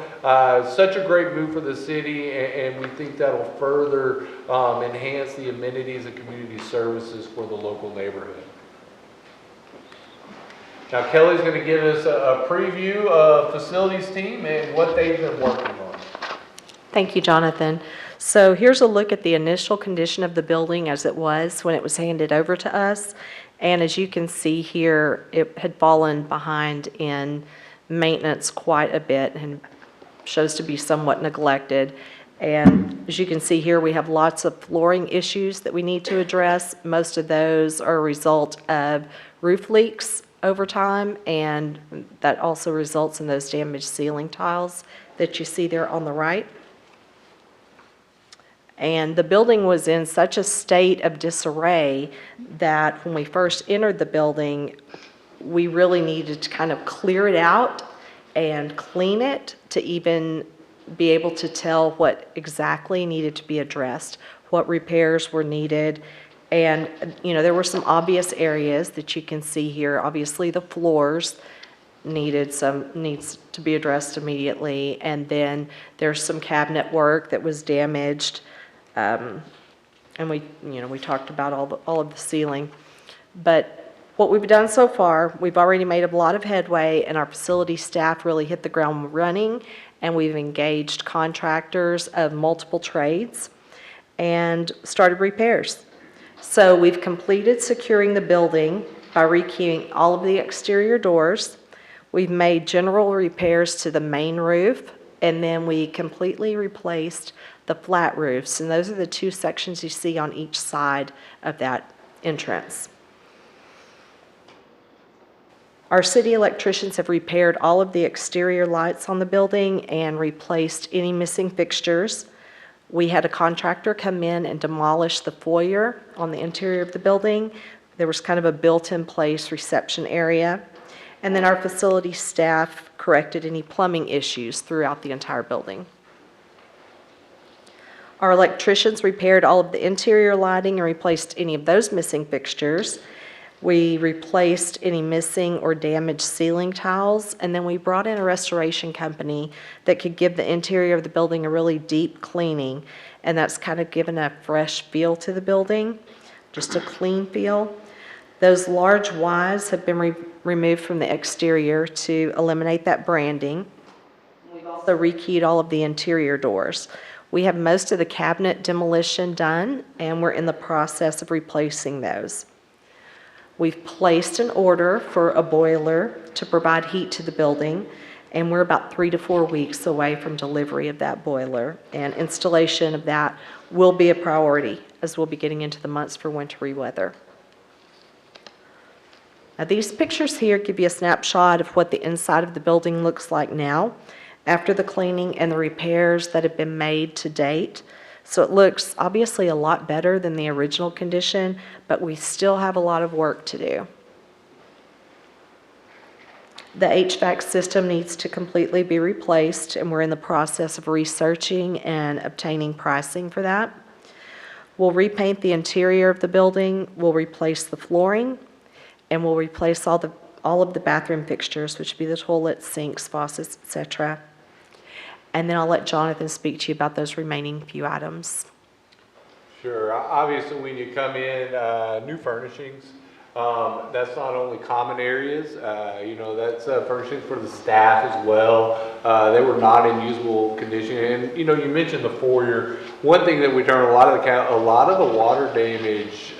Such a great move for the city, and we think that'll further enhance the amenities and community services for the local neighborhood. Now Kelly's going to give us a preview of facilities team and what they've been working on. Thank you, Jonathan. So here's a look at the initial condition of the building as it was when it was handed over to us. And as you can see here, it had fallen behind in maintenance quite a bit and shows to be somewhat neglected. And as you can see here, we have lots of flooring issues that we need to address. Most of those are a result of roof leaks over time, and that also results in those damaged ceiling tiles that you see there on the right. And the building was in such a state of disarray that when we first entered the building, we really needed to kind of clear it out and clean it to even be able to tell what exactly needed to be addressed, what repairs were needed. And, you know, there were some obvious areas that you can see here. Obviously, the floors needs to be addressed immediately. And then there's some cabinet work that was damaged. And we talked about all of the ceiling. But what we've done so far, we've already made a lot of headway, and our facility staff really hit the ground running, and we've engaged contractors of multiple trades and started repairs. So we've completed securing the building by rekeying all of the exterior doors. We've made general repairs to the main roof, and then we completely replaced the flat roofs. And those are the two sections you see on each side of that entrance. Our city electricians have repaired all of the exterior lights on the building and replaced any missing fixtures. We had a contractor come in and demolish the foyer on the interior of the building. There was kind of a built-in place reception area. And then our facility staff corrected any plumbing issues throughout the entire building. Our electricians repaired all of the interior lighting and replaced any of those missing fixtures. We replaced any missing or damaged ceiling tiles, and then we brought in a restoration company that could give the interior of the building a really deep cleaning, and that's kind of given a fresh feel to the building, just a clean feel. Those large Ys have been removed from the exterior to eliminate that branding. We've also rekeyed all of the interior doors. We have most of the cabinet demolition done, and we're in the process of replacing those. We've placed an order for a boiler to provide heat to the building, and we're about 3 to 4 weeks away from delivery of that boiler. And installation of that will be a priority as we'll be getting into the months for wintry weather. Now, these pictures here give you a snapshot of what the inside of the building looks like now after the cleaning and the repairs that have been made to date. So it looks obviously a lot better than the original condition, but we still have a lot of work to do. The HVAC system needs to completely be replaced, and we're in the process of researching and obtaining pricing for that. We'll repaint the interior of the building, we'll replace the flooring, and we'll replace all of the bathroom fixtures, which would be the toilets, sinks, faucets, etc. And then I'll let Jonathan speak to you about those remaining few items. Sure. Obviously, when you come in, new furnishings, that's not only common areas, that's furnishings for the staff as well. They were not in usable condition. And, you mentioned the foyer. One thing that we turned a lot of the water damage,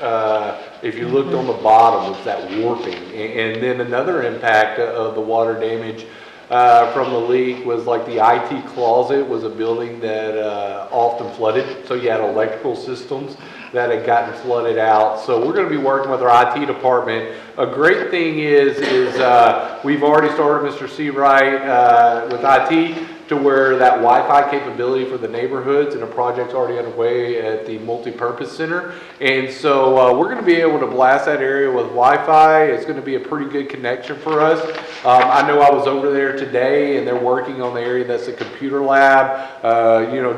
if you looked on the bottom, was that warping. And then another impact of the water damage from the leak was like the IT closet was a building that often flooded. So you had electrical systems that had gotten flooded out. So we're going to be working with our IT department. A great thing is we've already started, Mr. Seawright, with IT to where that Wi-Fi capability for the neighborhoods and a project's already underway at the multi-purpose center. And so we're going to be able to blast that area with Wi-Fi. It's going to be a pretty good connection for us. I know I was over there today and they're working on the area that's a computer lab,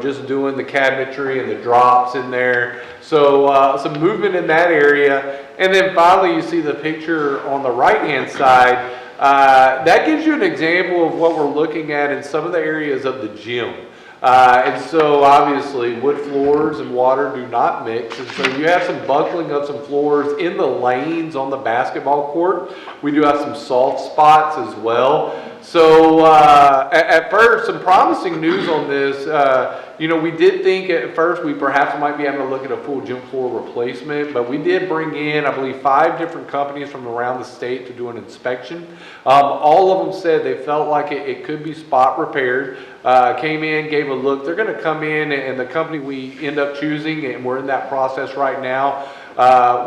just doing the cabinetry and the drops in there. So some movement in that area. And then finally you see the picture on the right-hand side. That gives you an example of what we're looking at in some of the areas of the gym. And so obviously wood floors and water do not mix. And so you have some buckling of some floors in the lanes on the basketball court. We do have some soft spots as well. So at first, some promising news on this. We did think at first we perhaps might be having to look at a full gym floor replacement, but we did bring in, I believe, 5 different companies from around the state to do an inspection. All of them said they felt like it could be spot repaired. Came in, gave a look. They're going to come in, and the company we end up choosing, and we're in that process right now,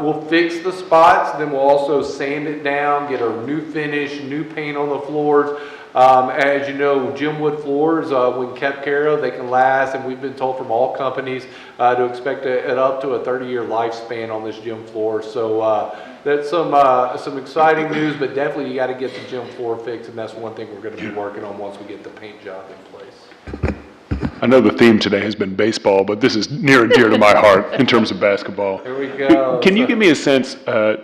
we'll fix the spots, then we'll also sand it down, get a new finish, new paint on the floors. As you know, gym wood floors, when kept care of, they can last, and we've been told from all companies to expect it up to a 30-year lifespan on this gym floor. So that's some exciting news, but definitely you got to get the gym floor fixed, and that's one thing we're going to be working on once we get the paint job in place. I know the theme today has been baseball, but this is near and dear to my heart in terms of basketball. Here we go. Can you give me a sense,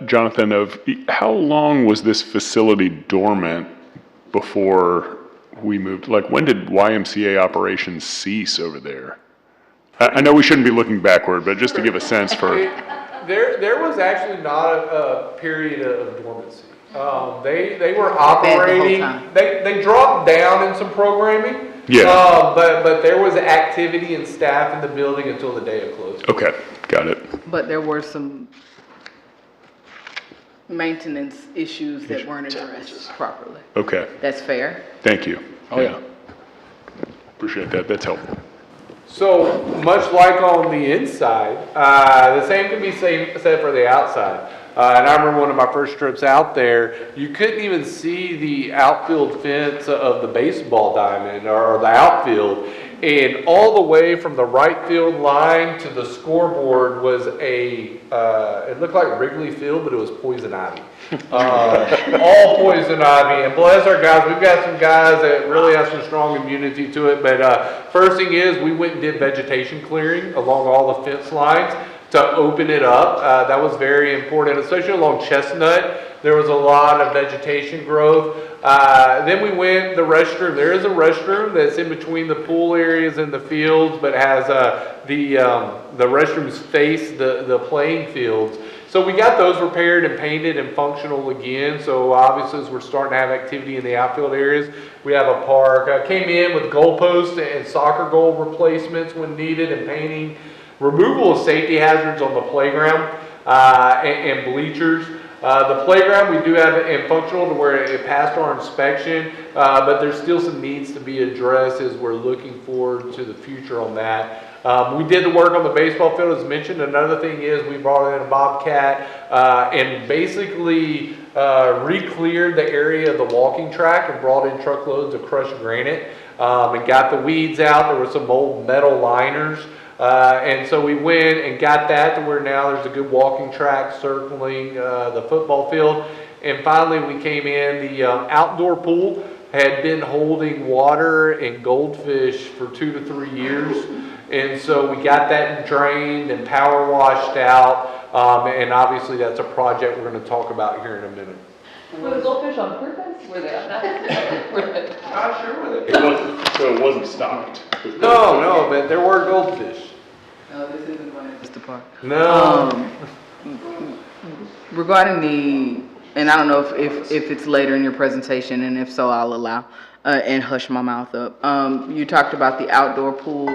Jonathan, of how long was this facility dormant before we moved? Like, when did YMCA operations cease over there? I know we shouldn't be looking backward, but just to give a sense for... There was actually not a period of dormancy. They were operating, they dropped down in some programming. Yeah. But there was activity and staff in the building until the day of closing. Okay, got it. But there were some maintenance issues that weren't addressed properly. Okay, That's fair? thank you. Oh, yeah. Appreciate that, that's helpful. So much like on the inside, the same can be said for the outside. And I remember one of my first trips out there, you couldn't even see the outfield fence of the baseball diamond or the outfield. And all the way from the right field line to the scoreboard was it looked like Wrigley Field, but it was poison ivy. All poison ivy. And bless our guys, we've got some guys that really have some strong immunity to it. But first thing is, we went and did vegetation clearing along all the fence lines to open it up. That was very important, especially along Chestnut. There was a lot of vegetation growth. Then we went the restroom. There is a restroom that's in between the pool areas and the fields, but has the restrooms face the playing fields. So we got those repaired and painted and functional again. So obviously, as we're starting to have activity in the outfield areas, we have a park. Came in with goalposts and soccer goal replacements when needed and painting. Removal of safety hazards on the playground and bleachers. The playground, we do have it functional to where it passed our inspection, but there's still some needs to be addressed as we're looking forward to the future on that. We did the work on the baseball field, as mentioned. Another thing is we brought in a Bobcat and basically re-cleared the area of the walking track and brought in truckloads of crushed granite and got the weeds out. There were some old metal liners. And so we went and got that to where now there's a good walking track circling the football field. And finally, we came in, the outdoor pool had been holding water and goldfish for 2 to 3 years. And so we got that drained and power washed out. And obviously, that's a project we're going to talk about here in a minute. Were the goldfish on purpose? Were they? Not sure with it. It wasn't, so it wasn't stocked? No, but there were goldfish. No, this isn't one of Mr. Park. No. Regarding the, and I don't know if it's later in your presentation, and if so, I'll allow, and hush my mouth up. You talked about the outdoor pool.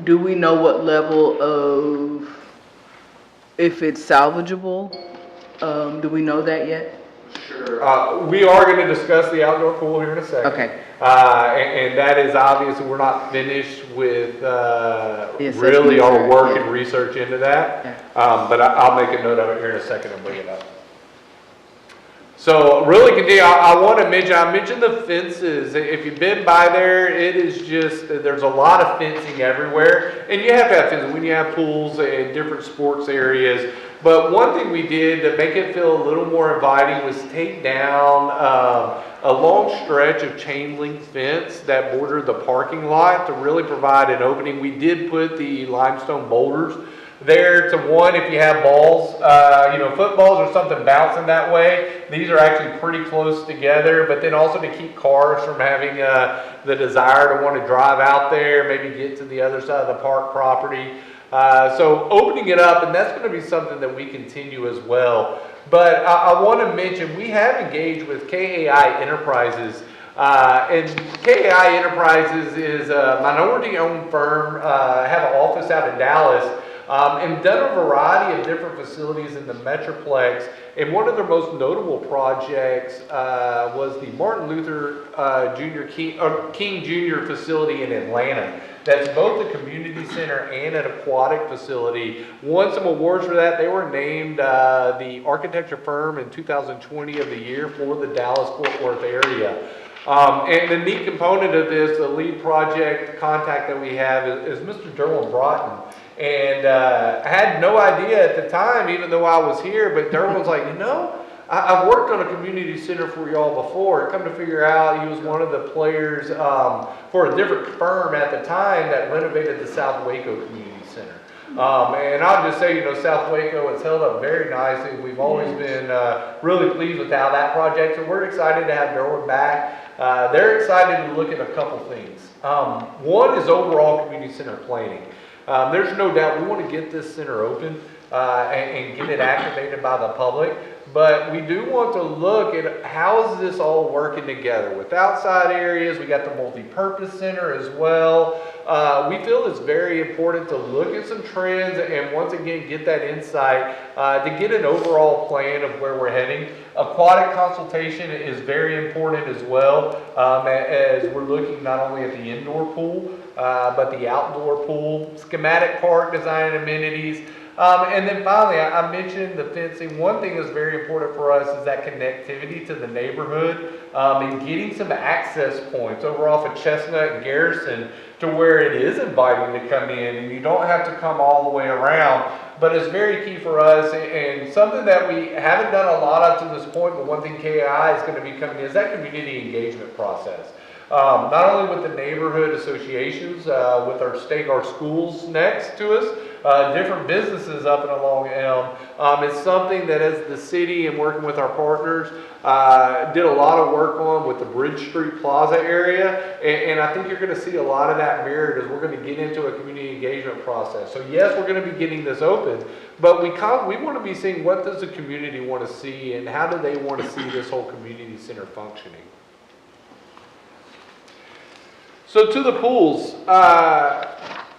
Do we know what level of, if it's salvageable? Do we know that yet? Sure. We are going to discuss the outdoor pool here in a second. Okay. And that is obviously, we're not finished with really our work and research into that. But I'll make a note of it here in a second and bring it up. So really continue, I want to mention, I mentioned the fences. If you've been by there, it is just, there's a lot of fencing everywhere. And you have to have fencing when you have pools and different sports areas. But one thing we did to make it feel a little more inviting was take down a long stretch of chain link fence that bordered the parking lot to really provide an opening. We did put the limestone boulders there to, one, if you have balls, footballs or something bouncing that way, these are actually pretty close together, but then also to keep cars from having the desire to want to drive out there, maybe get to the other side of the park property. So opening it up, and that's going to be something that we continue as well. But I want to mention, we have engaged with KAI Enterprises. And KAI Enterprises is a minority-owned firm, have an office out in Dallas, and done a variety of different facilities in the Metroplex. And one of their most notable projects was the Martin Luther King Jr. facility in Atlanta. That's both a community center and an aquatic facility. Won some awards for that. They were named the architecture firm in 2020 of the year for the Dallas-Fort Worth area. And the neat component of this, the lead project contact that we have is Mr. Derwin Broughton. And I had no idea at the time, even though I was here, but Derwin's like, you know, I've worked on a community center for y'all before. Come to figure out, he was one of the players for a different firm at the time that renovated the South Waco Community Center. And I'll just say, you know, South Waco has held up very nicely. We've always been really pleased with how that project, so we're excited to have Derwin back. They're excited to look at a couple things. One is overall community center planning. There's no doubt we want to get this center open and get it activated by the public. But we do want to look at how is this all working together. With outside areas, we got the multi-purpose center as well. We feel it's very important to look at some trends and once again get that insight to get an overall plan of where we're heading. Aquatic consultation is very important as well, as we're looking not only at the indoor pool, but the outdoor pool, schematic park design and amenities. And then finally, I mentioned the fencing. One thing that's very important for us is that connectivity to the neighborhood and getting some access points over off of Chestnut and Garrison to where it is inviting to come in and you don't have to come all the way around. But it's very key for us and something that we haven't done a lot of to this point, but one thing KAI is going to be coming in is that community engagement process. Not only with the neighborhood associations, with our schools next to us, different businesses up and along Elm. It's something that as the city and working with our partners, did a lot of work on with the Bridge Street Plaza area. And I think you're going to see a lot of that mirrored as we're going to get into a community engagement process. So yes, we're going to be getting this open, but we want to be seeing what does the community want to see and how do they want to see this whole community center functioning. So to the pools,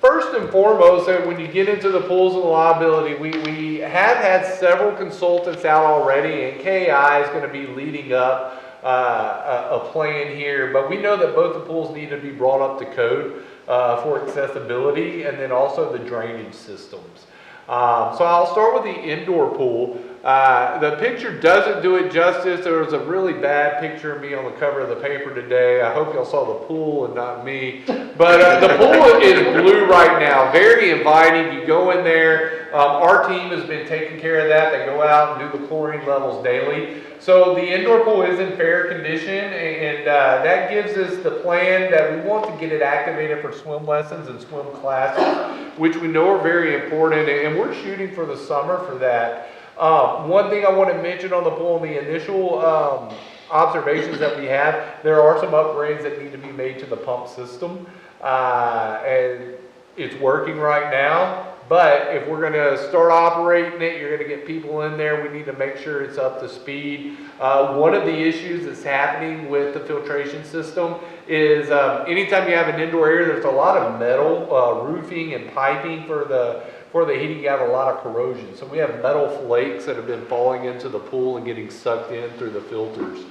first and foremost, when you get into the pools and the liability, we have had several consultants out already, and KAI is going to be leading up a plan here. But we know that both the pools need to be brought up to code for accessibility, and then also the drainage systems. So I'll start with the indoor pool. The picture doesn't do it justice. There was a really bad picture of me on the cover of the paper today. I hope y'all saw the pool and not me. But the pool is blue right now, very inviting. You go in there. Our team has been taking care of that. They go out and do the chlorine levels daily. So the indoor pool is in fair condition, and that gives us the plan that we want to get it activated for swim lessons and swim classes, which we know are very important, and we're shooting for the summer for that. One thing I want to mention on the pool, the initial observations that we have, there are some upgrades that need to be made to the pump system, and it's working right now. But if we're going to start operating it, you're going to get people in there. We need to make sure it's up to speed. One of the issues that's happening with the filtration system is anytime you have an indoor area, there's a lot of metal roofing and piping for the heating. You have a lot of corrosion. So we have metal flakes that have been falling into the pool and getting sucked in through the filters.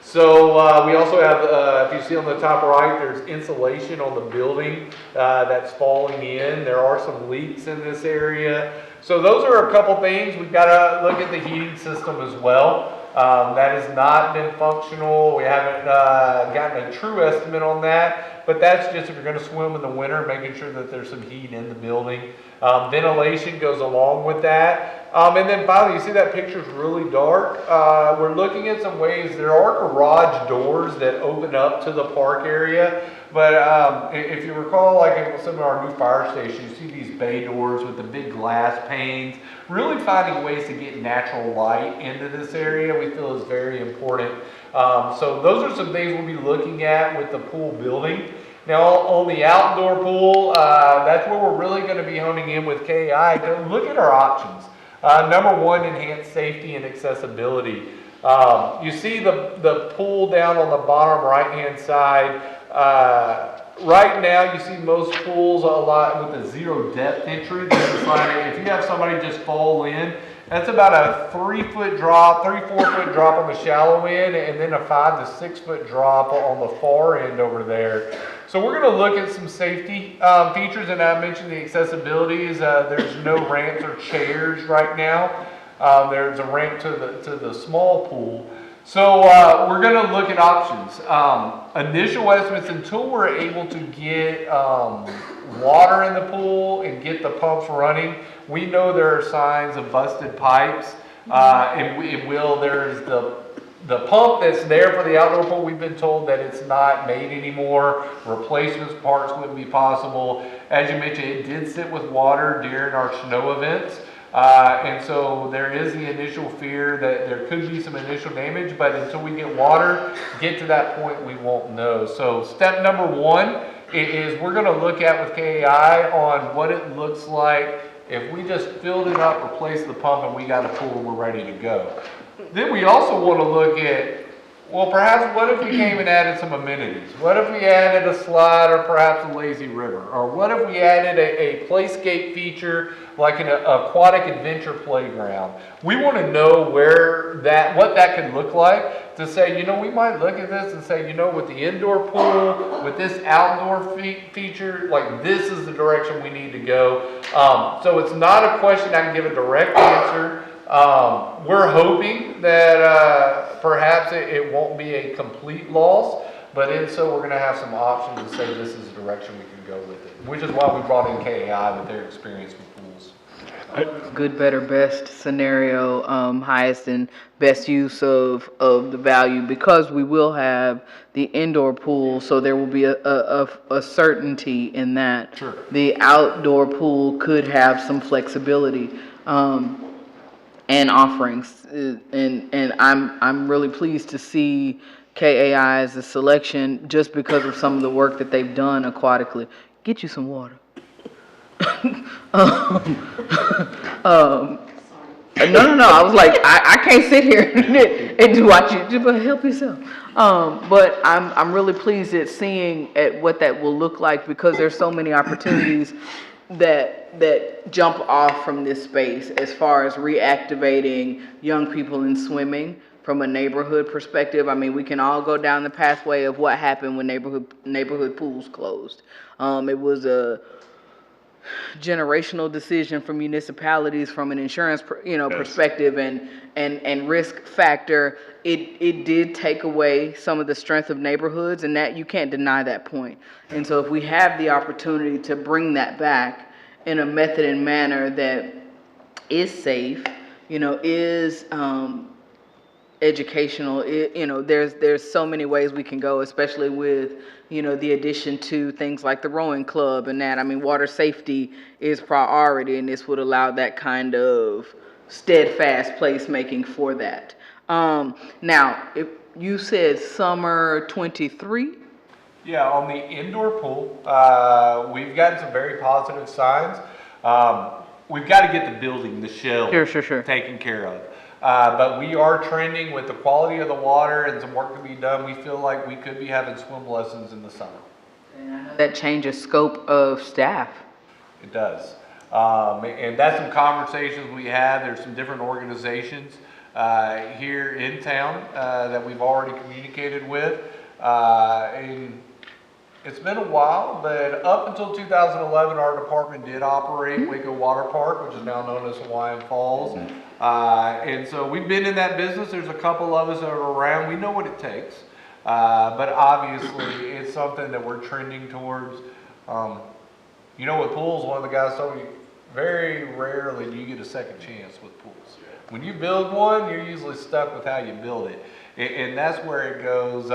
So we also have, if you see on the top right, there's insulation on the building that's falling in. There are some leaks in this area. So those are a couple things. We've got to look at the heating system as well. That has not been functional. We haven't gotten a true estimate on that, but that's just if you're going to swim in the winter, making sure that there's some heat in the building. Ventilation goes along with that. And then finally, you see that picture's really dark. We're looking at some ways. There are garage doors that open up to the park area. But if you recall, like in some of our new fire stations, you see these bay doors with the big glass panes. Really finding ways to get natural light into this area we feel is very important. So those are some things we'll be looking at with the pool building. Now on the outdoor pool, that's where we're really going to be honing in with KAI to look at our options. Number one, enhance safety and accessibility. You see the pool down on the bottom right-hand side. Right now, you see most pools a lot with a zero depth entry. If you have somebody just fall in, that's about a 3-foot drop, 3-4-foot drop on the shallow end, and then a 5 to 6-foot drop on the far end over there. So we're going to look at some safety features, and I mentioned the accessibilities. There's no ramps or chairs right now. There's a ramp to the small pool. So we're going to look at options. Initial estimates, until we're able to get water in the pool and get the pumps running, we know there are signs of busted pipes. There's the pump that's there for the outdoor pool. We've been told that it's not made anymore. Replacement parts wouldn't be possible. As you mentioned, it did sit with water during our snow events. And so there is the initial fear that there could be some initial damage, but until we get to that point, we won't know. So step number one is we're going to look at with KAI on what it looks like if we just filled it up, replaced the pump, and we got a pool and we're ready to go. Then we also want to look at, well, perhaps what if we came and added some amenities? What if we added a slide or perhaps a lazy river? Or what if we added a playscape feature like an aquatic adventure playground? We want to know what that could look like to say, we might look at this and say, with the indoor pool, with this outdoor feature, like this is the direction we need to go. So it's not a question I can give a direct answer. We're hoping that perhaps it won't be a complete loss, but in so we're going to have some options to say this is the direction we can go with it, which is why we brought in KAI with their experience with pools. Good, better, best scenario, highest and best use of the value, because we will have the indoor pool, so there will be a certainty in that. Sure. The outdoor pool could have some flexibility and offerings, and I'm really pleased to see KAI as a selection just because of some of the work that they've done aquatically. Get you some water. No. I was like, I can't sit here and watch you. But help yourself. But I'm really pleased at seeing at what that will look like, because there's so many opportunities that jump off from this space as far as reactivating young people in swimming from a neighborhood perspective. I mean, we can all go down the pathway of what happened when neighborhood pools closed. It was a generational decision for municipalities from an insurance perspective and risk factor. It did take away some of the strength of neighborhoods, and that you can't deny that point. And so if we have the opportunity to bring that back in a method and manner that is safe, is educational, there's so many ways we can go, especially with the addition to things like the rowing club and that. I mean, water safety is priority, and this would allow that kind of steadfast placemaking for that. Now, if you said summer 23. Yeah, on the indoor pool, we've gotten some very positive signs. We've got to get the building, the shell, Sure. taken care of. But we are trending with the quality of the water and some work to be done. We feel like we could be having swim lessons in the summer. That changes scope of staff. It does. And that's some conversations we had. There's some different organizations here in town that we've already communicated with. And it's been a while, but up until 2011, our department did operate Waco Water Park, which is now known as Hawaiian Falls. And so we've been in that business. There's a couple of us that are around. We know what it takes. But obviously, it's something that we're trending towards. With pools, one of the guys told me, very rarely do you get a second chance with pools. When you build one, you're usually stuck with how you build it. And that's where it goes.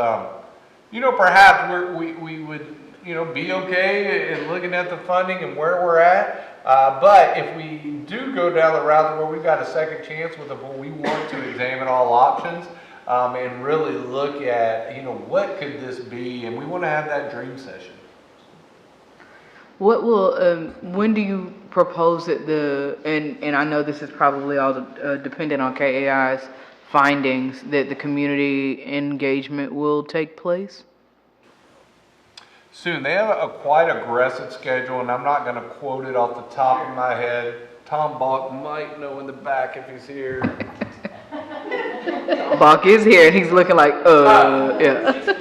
Perhaps we would, be okay in looking at the funding and where we're at. But if we do go down the route where we've got a second chance with it, we want to examine all options and really look at, what could this be? And we want to have that dream session. What will, when do you propose that and I know this is probably all dependent on KAI's findings, that the community engagement will take place? Soon. They have a quite aggressive schedule, and I'm not going to quote it off the top of my head. Tom Bach might know in the back if he's here. Bach is here, and he's looking like, yeah.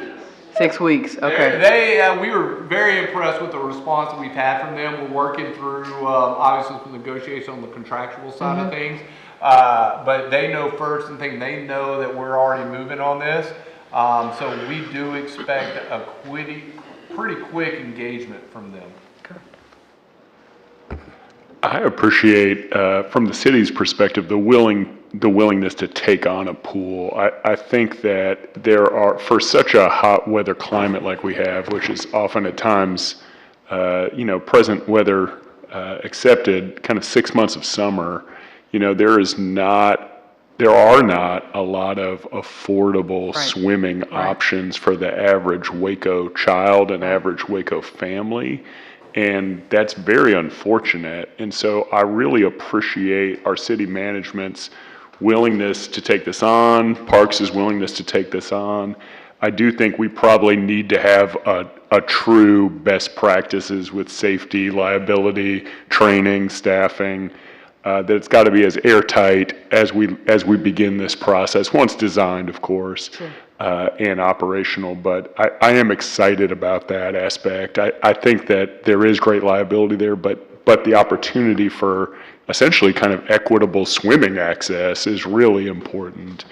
6 weeks, okay. We were very impressed with the response that we've had from them. We're working through, obviously, some negotiation on the contractual side of things. But they know first and thing, they know that we're already moving on this. So we do expect a pretty quick engagement from them. I appreciate, from the city's perspective, the willingness to take on a pool. I think that there are, for such a hot weather climate like we have, which is often at times, present weather accepted, kind of 6 months of summer, there are not a lot of affordable swimming options for the average Waco child and average Waco family. And that's very unfortunate. And so I really appreciate our city management's willingness to take this on, Parks' willingness to take this on. I do think we probably need to have a true best practices with safety, liability, training, staffing, that it's got to be as airtight as we begin this process, once designed, of course, and operational. But I am excited about that aspect. I think that there is great liability there, but the opportunity for essentially kind of equitable swimming access is really important.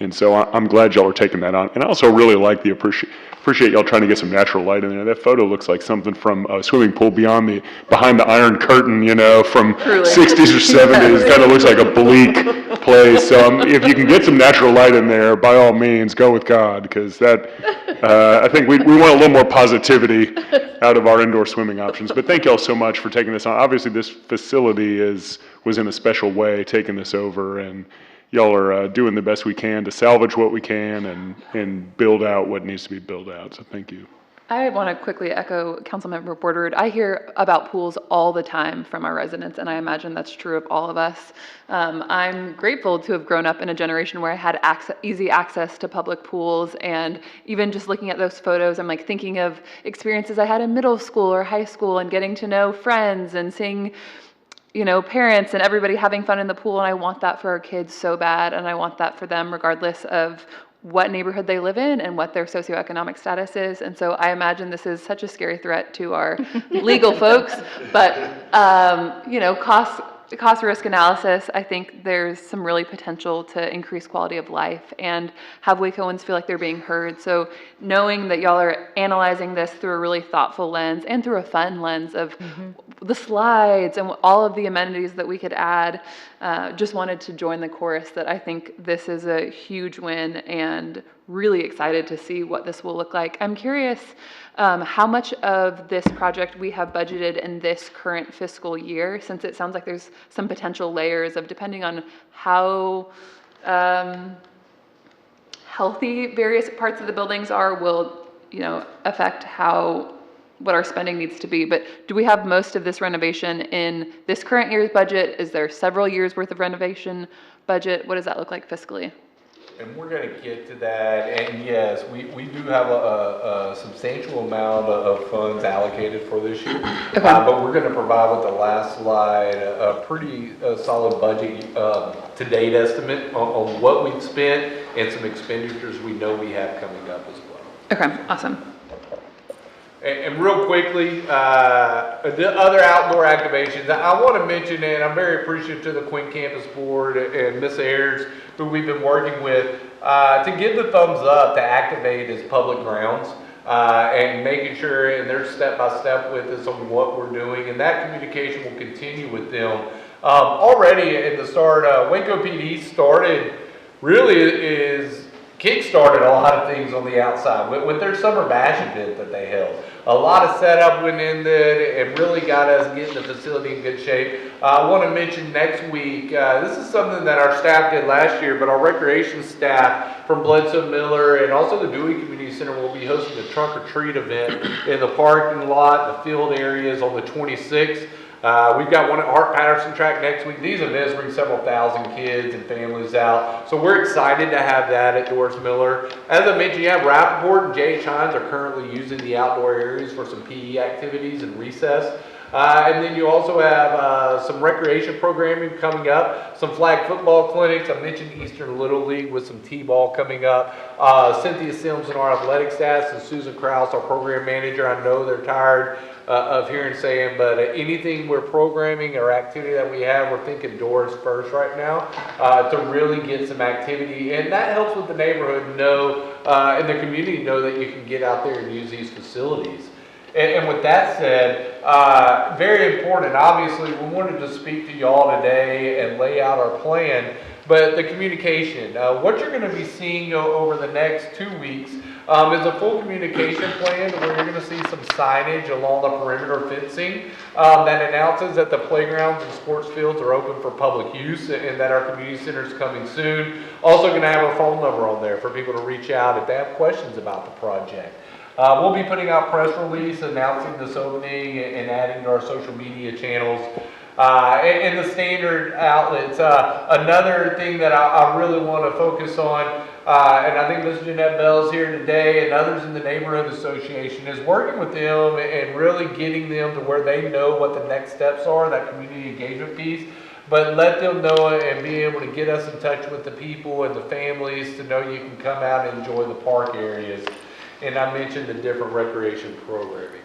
And so I'm glad y'all are taking that on. And I also really like appreciate y'all trying to get some natural light in there. That photo looks like something from a swimming pool behind the Iron Curtain, from 60s or 70s. Kind of looks like a bleak place. So if you can get some natural light in there, by all means, go with God, because I think we want a little more positivity out of our indoor swimming options. But thank y'all so much for taking this on. Obviously, this facility was in a special way taking this over, and y'all are doing the best we can to salvage what we can and build out what needs to be built out. So thank you. I want to quickly echo Councilmember Borderoud. I hear about pools all the time from our residents, and I imagine that's true of all of us. I'm grateful to have grown up in a generation where I had easy access to public pools, and even just looking at those photos, I'm thinking of experiences I had in middle school or high school and getting to know friends and seeing parents and everybody having fun in the pool, and I want that for our kids so bad, and I want that for them regardless of what neighborhood they live in and what their socioeconomic status is. And so I imagine this is such a scary threat to our legal folks, but cost risk analysis, I think there's some really potential to increase quality of life and have Wacoans feel like they're being heard. So knowing that y'all are analyzing this through a really thoughtful lens and through a fun lens of the slides and all of the amenities that we could add, just wanted to join the chorus that I think this is a huge win and really excited to see what this will look like. I'm curious how much of this project we have budgeted in this current fiscal year, since it sounds like there's some potential layers of, depending on how healthy various parts of the buildings are, will affect what our spending needs to be. But do we have most of this renovation in this current year's budget? Is there several years worth of renovation budget? What does that look like fiscally? And we're going to get to that, and yes, we do have a substantial amount of funds allocated for this year. Okay. But we're going to provide with the last slide a pretty solid budget to date estimate on what we've spent and some expenditures we know we have coming up as well. Okay, awesome. And real quickly, the other outdoor activations, I want to mention, and I'm very appreciative to the Quinn Campus Board and Ms. Ayers, who we've been working with, to give the thumbs up to activate as public grounds, and making sure, and they're step-by-step with us on what we're doing, and that communication will continue with them. Already at the start, Waco PD started, really is kickstarted a lot of things on the outside with their summer bash event that they held. A lot of setup went in there and really got us getting the facility in good shape. I want to mention next week, this is something that our staff did last year, but our recreation staff from Bledsoe Miller and also the Dewey Community Center will be hosting a trunk or treat event in the parking lot, the field areas on the 26th. We've got one at Hart Patterson Track next week. These events bring several thousand kids and families out. So we're excited to have that at Doris Miller. As I mentioned, you have Rappaport and J.H. Hines are currently using the outdoor areas for some PE activities and recess. And then you also have some recreation programming coming up, some flag football clinics. I mentioned Eastern Little League with some T-ball coming up. Cynthia Sims and our athletic staff and Susan Krause, our program manager. I know they're tired of hearing saying, but anything we're programming or activity that we have, we're thinking Doris first right now to really get some activity. And that helps with the neighborhood know and the community know that you can get out there and use these facilities. And with that said, very important, obviously, we wanted to speak to y'all today and lay out our plan, but the communication, what you're going to be seeing over the next 2 weeks is a full communication plan where you're going to see some signage along the perimeter fencing that announces that the playgrounds and sports fields are open for public use and that our community center is coming soon. Also going to have a phone number on there for people to reach out if they have questions about the project. We'll be putting out press release announcing this opening and adding to our social media channels and the standard outlets. Another thing that I really want to focus on, and I think Ms. Jeanette Bell's here today and others in the neighborhood association, is working with them and really getting them to where they know what the next steps are, that community engagement piece. But let them know and be able to get us in touch with the people and the families to know you can come out and enjoy the park areas. And I mentioned the different recreation programming.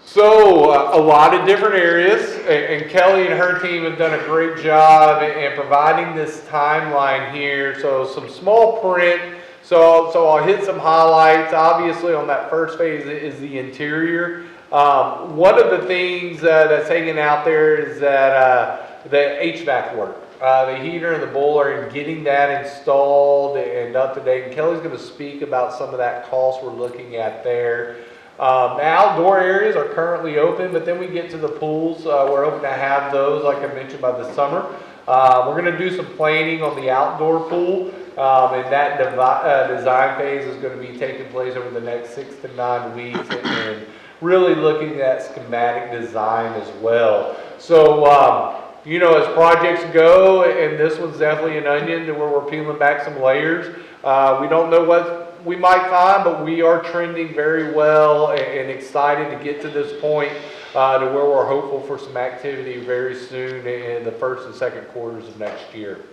So a lot of different areas, and Kelly and her team have done a great job in providing this timeline here. So some small print. So I'll hit some highlights. Obviously on that first phase is the interior. One of the things that's hanging out there is that the HVAC work. The heater and the boiler and getting that installed and up to date. And Kelly's going to speak about some of that cost we're looking at there. The outdoor areas are currently open, but then we get to the pools. We're hoping to have those, like I mentioned, by the summer. We're going to do some planning on the outdoor pool, and that design phase is going to be taking place over the next 6 to 9 weeks, and really looking at schematic design as well. So, you know, as projects go, and this one's definitely an onion to where we're peeling back some layers. We don't know what we might find, but we are trending very well and excited to get to this point to where we're hopeful for some activity very soon in the first and second quarters of next year.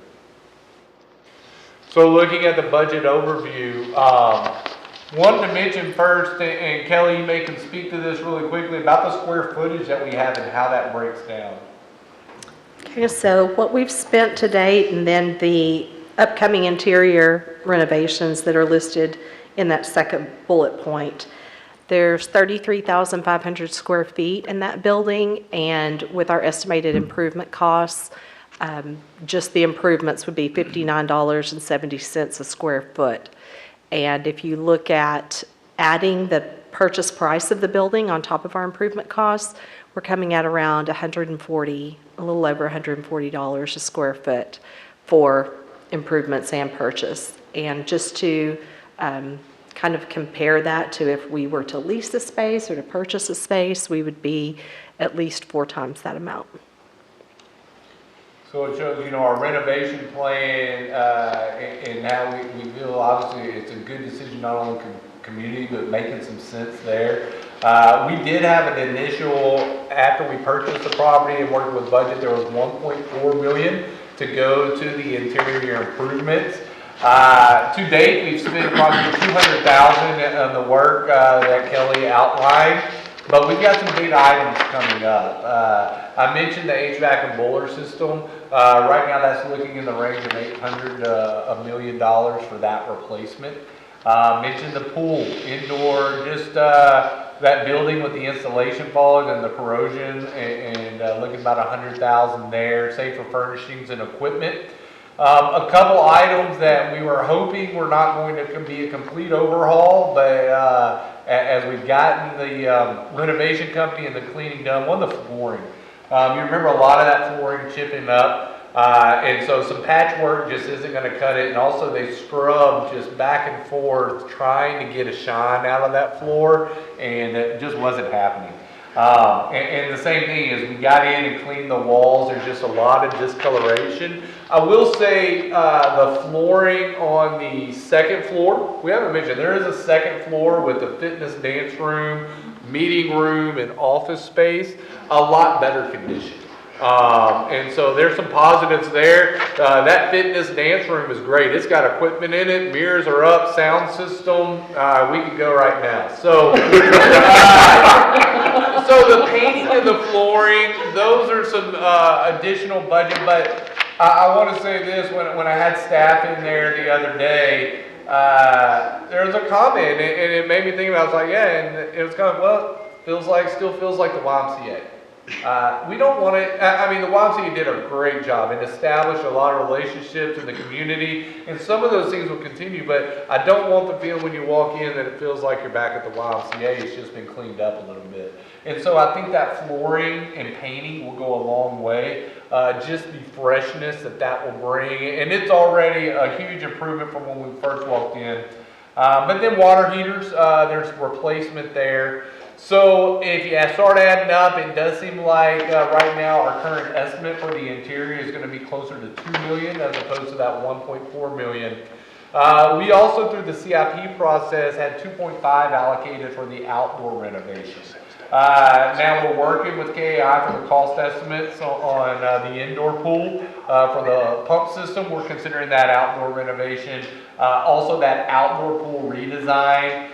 So looking at the budget overview, wanted to mention first, and Kelly, you may can speak to this really quickly, about the square footage that we have and how that breaks down. Okay, so what we've spent to date and then the upcoming interior renovations that are listed in that second bullet point. There's 33,500 square feet in that building, and with our estimated improvement costs, just the improvements would be $59.70 a square foot. And if you look at adding the purchase price of the building on top of our improvement costs, we're coming at around a little over $140 a square foot for improvements and purchase. And just to kind of compare that to if we were to lease a space or to purchase a space, we would be at least 4 times that amount. So it shows, you know, our renovation plan and how we feel obviously it's a good decision not only community but making some sense there. We did have an initial, after we purchased the property and worked with budget, there was $1.4 million to go to the interior improvements. To date, we've spent approximately $200,000 on the work that Kelly outlined, but we've got some big items coming up. I mentioned the HVAC and boiler system. Right now, that's looking in the range of $800 to $1 million for that replacement. Mentioned the pool, indoor, just that building with the installation fog and the corrosion, and looking about $100,000 there, safer furnishings and equipment. A couple items that we were hoping were not going to be a complete overhaul, but as we've gotten the renovation company and the cleaning done, one, the flooring. You remember a lot of that flooring chipping up. And so some patchwork just isn't going to cut it. And also they scrubbed just back and forth trying to get a shine out of that floor, and it just wasn't happening. And the same thing is we got in and cleaned the walls. There's just a lot of discoloration. I will say the flooring on the second floor, we haven't mentioned, there is a second floor with a fitness dance room, meeting room, and office space, a lot better condition. And so there's some positives there. That fitness dance room is great. It's got equipment in it, mirrors are up, sound system, we could go right now. So, so the painting and the flooring, those are some additional budget, but I want to say this, when I had staff in there the other day, there was a comment, and it made me think about it. I was like, yeah, and it was kind of, well, still feels like the YMCA. We don't want to, I mean, the YMCA did a great job and established a lot of relationships in the community, and some of those things will continue, but I don't want the feeling when you walk in that it feels like you're back at the YMCA. It's just been cleaned up a little bit. And so I think that flooring and painting will go a long way. Just the freshness that will bring, and it's already a huge improvement from when we first walked in. But then water heaters, there's replacement there. So if you start adding up, it does seem like right now our current estimate for the interior is going to be closer to $2 million as opposed to that $1.4 million. We also, through the CIP process, had $2.5 allocated for the outdoor renovations. Now we're working with KAI for the cost estimates on the indoor pool. For the pump system, we're considering that outdoor renovation. Also that outdoor pool redesign.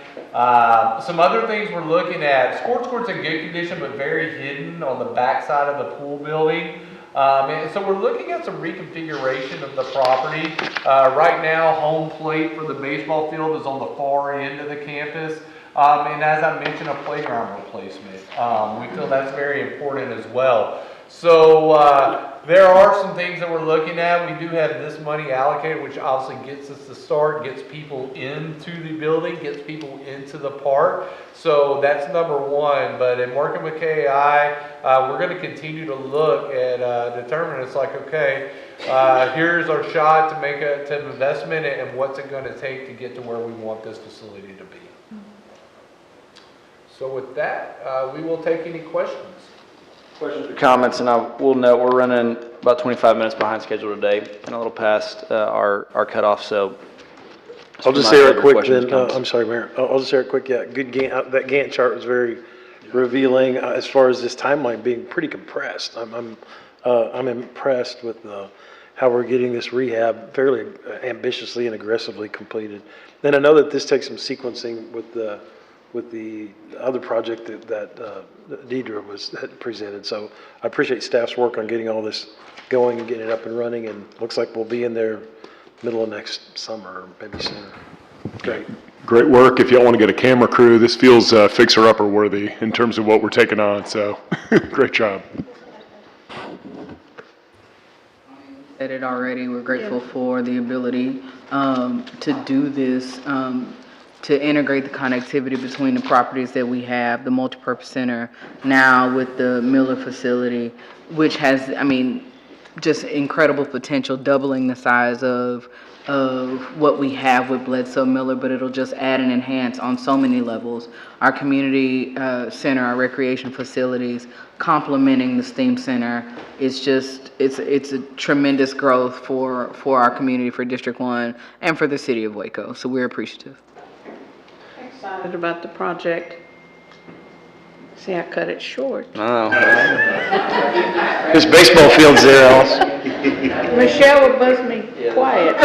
Some other things we're looking at, sports courts in good condition but very hidden on the back side of the pool building. And so we're looking at some reconfiguration of the property. Right now, home plate for the baseball field is on the far end of the campus. And as I mentioned, a playground replacement. We feel that's very important as well. So there are some things that we're looking at. We do have this money allocated, which obviously gets us to start, gets people into the building, gets people into the park. So that's number one. But in working with KAI, we're going to continue to look at determine. It's like, okay, here's our shot to make an investment, and what's it going to take to get to where we want this facility to be. So with that, we will take any questions. Questions or comments, and I will note we're running about 25 minutes behind schedule today and a little past our cutoff, so. I'll just say real quick then, I'm sorry, Mayor, I'll just say real quick, yeah, good that Gantt chart was very revealing as far as this timeline being pretty compressed. I'm impressed with how we're getting this rehab fairly ambitiously and aggressively completed. And I know that this takes some sequencing with the other project that Deidre had presented. So I appreciate staff's work on getting all this going and getting it up and running, and looks like we'll be in there middle of next summer, or maybe sooner. Great. Great work. If y'all want to get a camera crew, this feels fixer-upper worthy in terms of what we're taking on, so great job. Said it already, we're grateful for the ability to do this, to integrate the connectivity between the properties that we have, the multipurpose center, now with the Miller facility, which has, I mean, just incredible potential, doubling the size of what we have with Bledsoe Miller, but it'll just add and enhance on so many levels. Our community center, our recreation facilities, complementing the STEAM Center, it's just, it's a tremendous growth for our community, for District 1, and for the city of Waco, so we're appreciative. Excited about the project. See, I cut it short. Oh. There's baseball fields there, Alice. Michelle would buzz me quiet.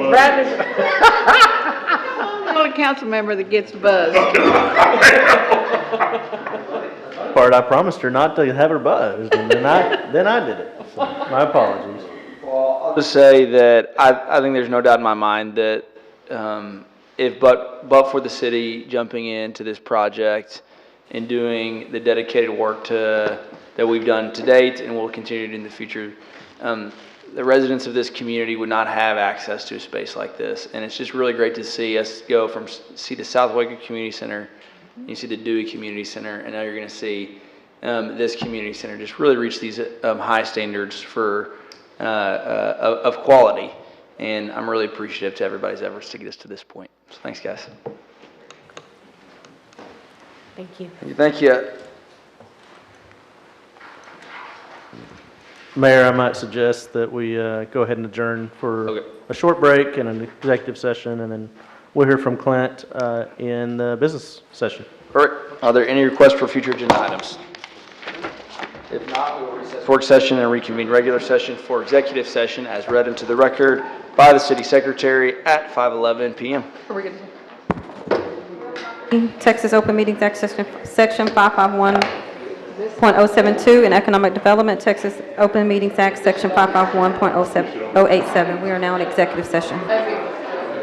Bradley. I'm not a council member that gets buzzed. Part, I promised her not to have her buzzed, and then I did it. So, my apologies. Well, I'll just say that I think there's no doubt in my mind that but for the city jumping into this project in doing the dedicated work that we've done to date and will continue to in the future. The residents of this community would not have access to a space like this, and it's just really great to see us go from see the South Waco Community Center, you see the Dewey Community Center, and now you're going to see this community center just really reach these high standards for of quality. And I'm really appreciative to everybody's efforts to get us to this point. So thanks, guys. Thank you. Thank you. Mayor, I might suggest that we go ahead and adjourn for a short break and an executive session, and then we'll hear from Clint in the business session. All right. Are there any requests for future agenda items? If not, we will recess work session and reconvene regular session for executive session as read into the record by the city secretary at 5:11 p.m. Are we good? Texas Open Meetings Act, Section 551.072, and Economic Development, Texas Open Meetings Act, Section 551.087. We are now in executive session.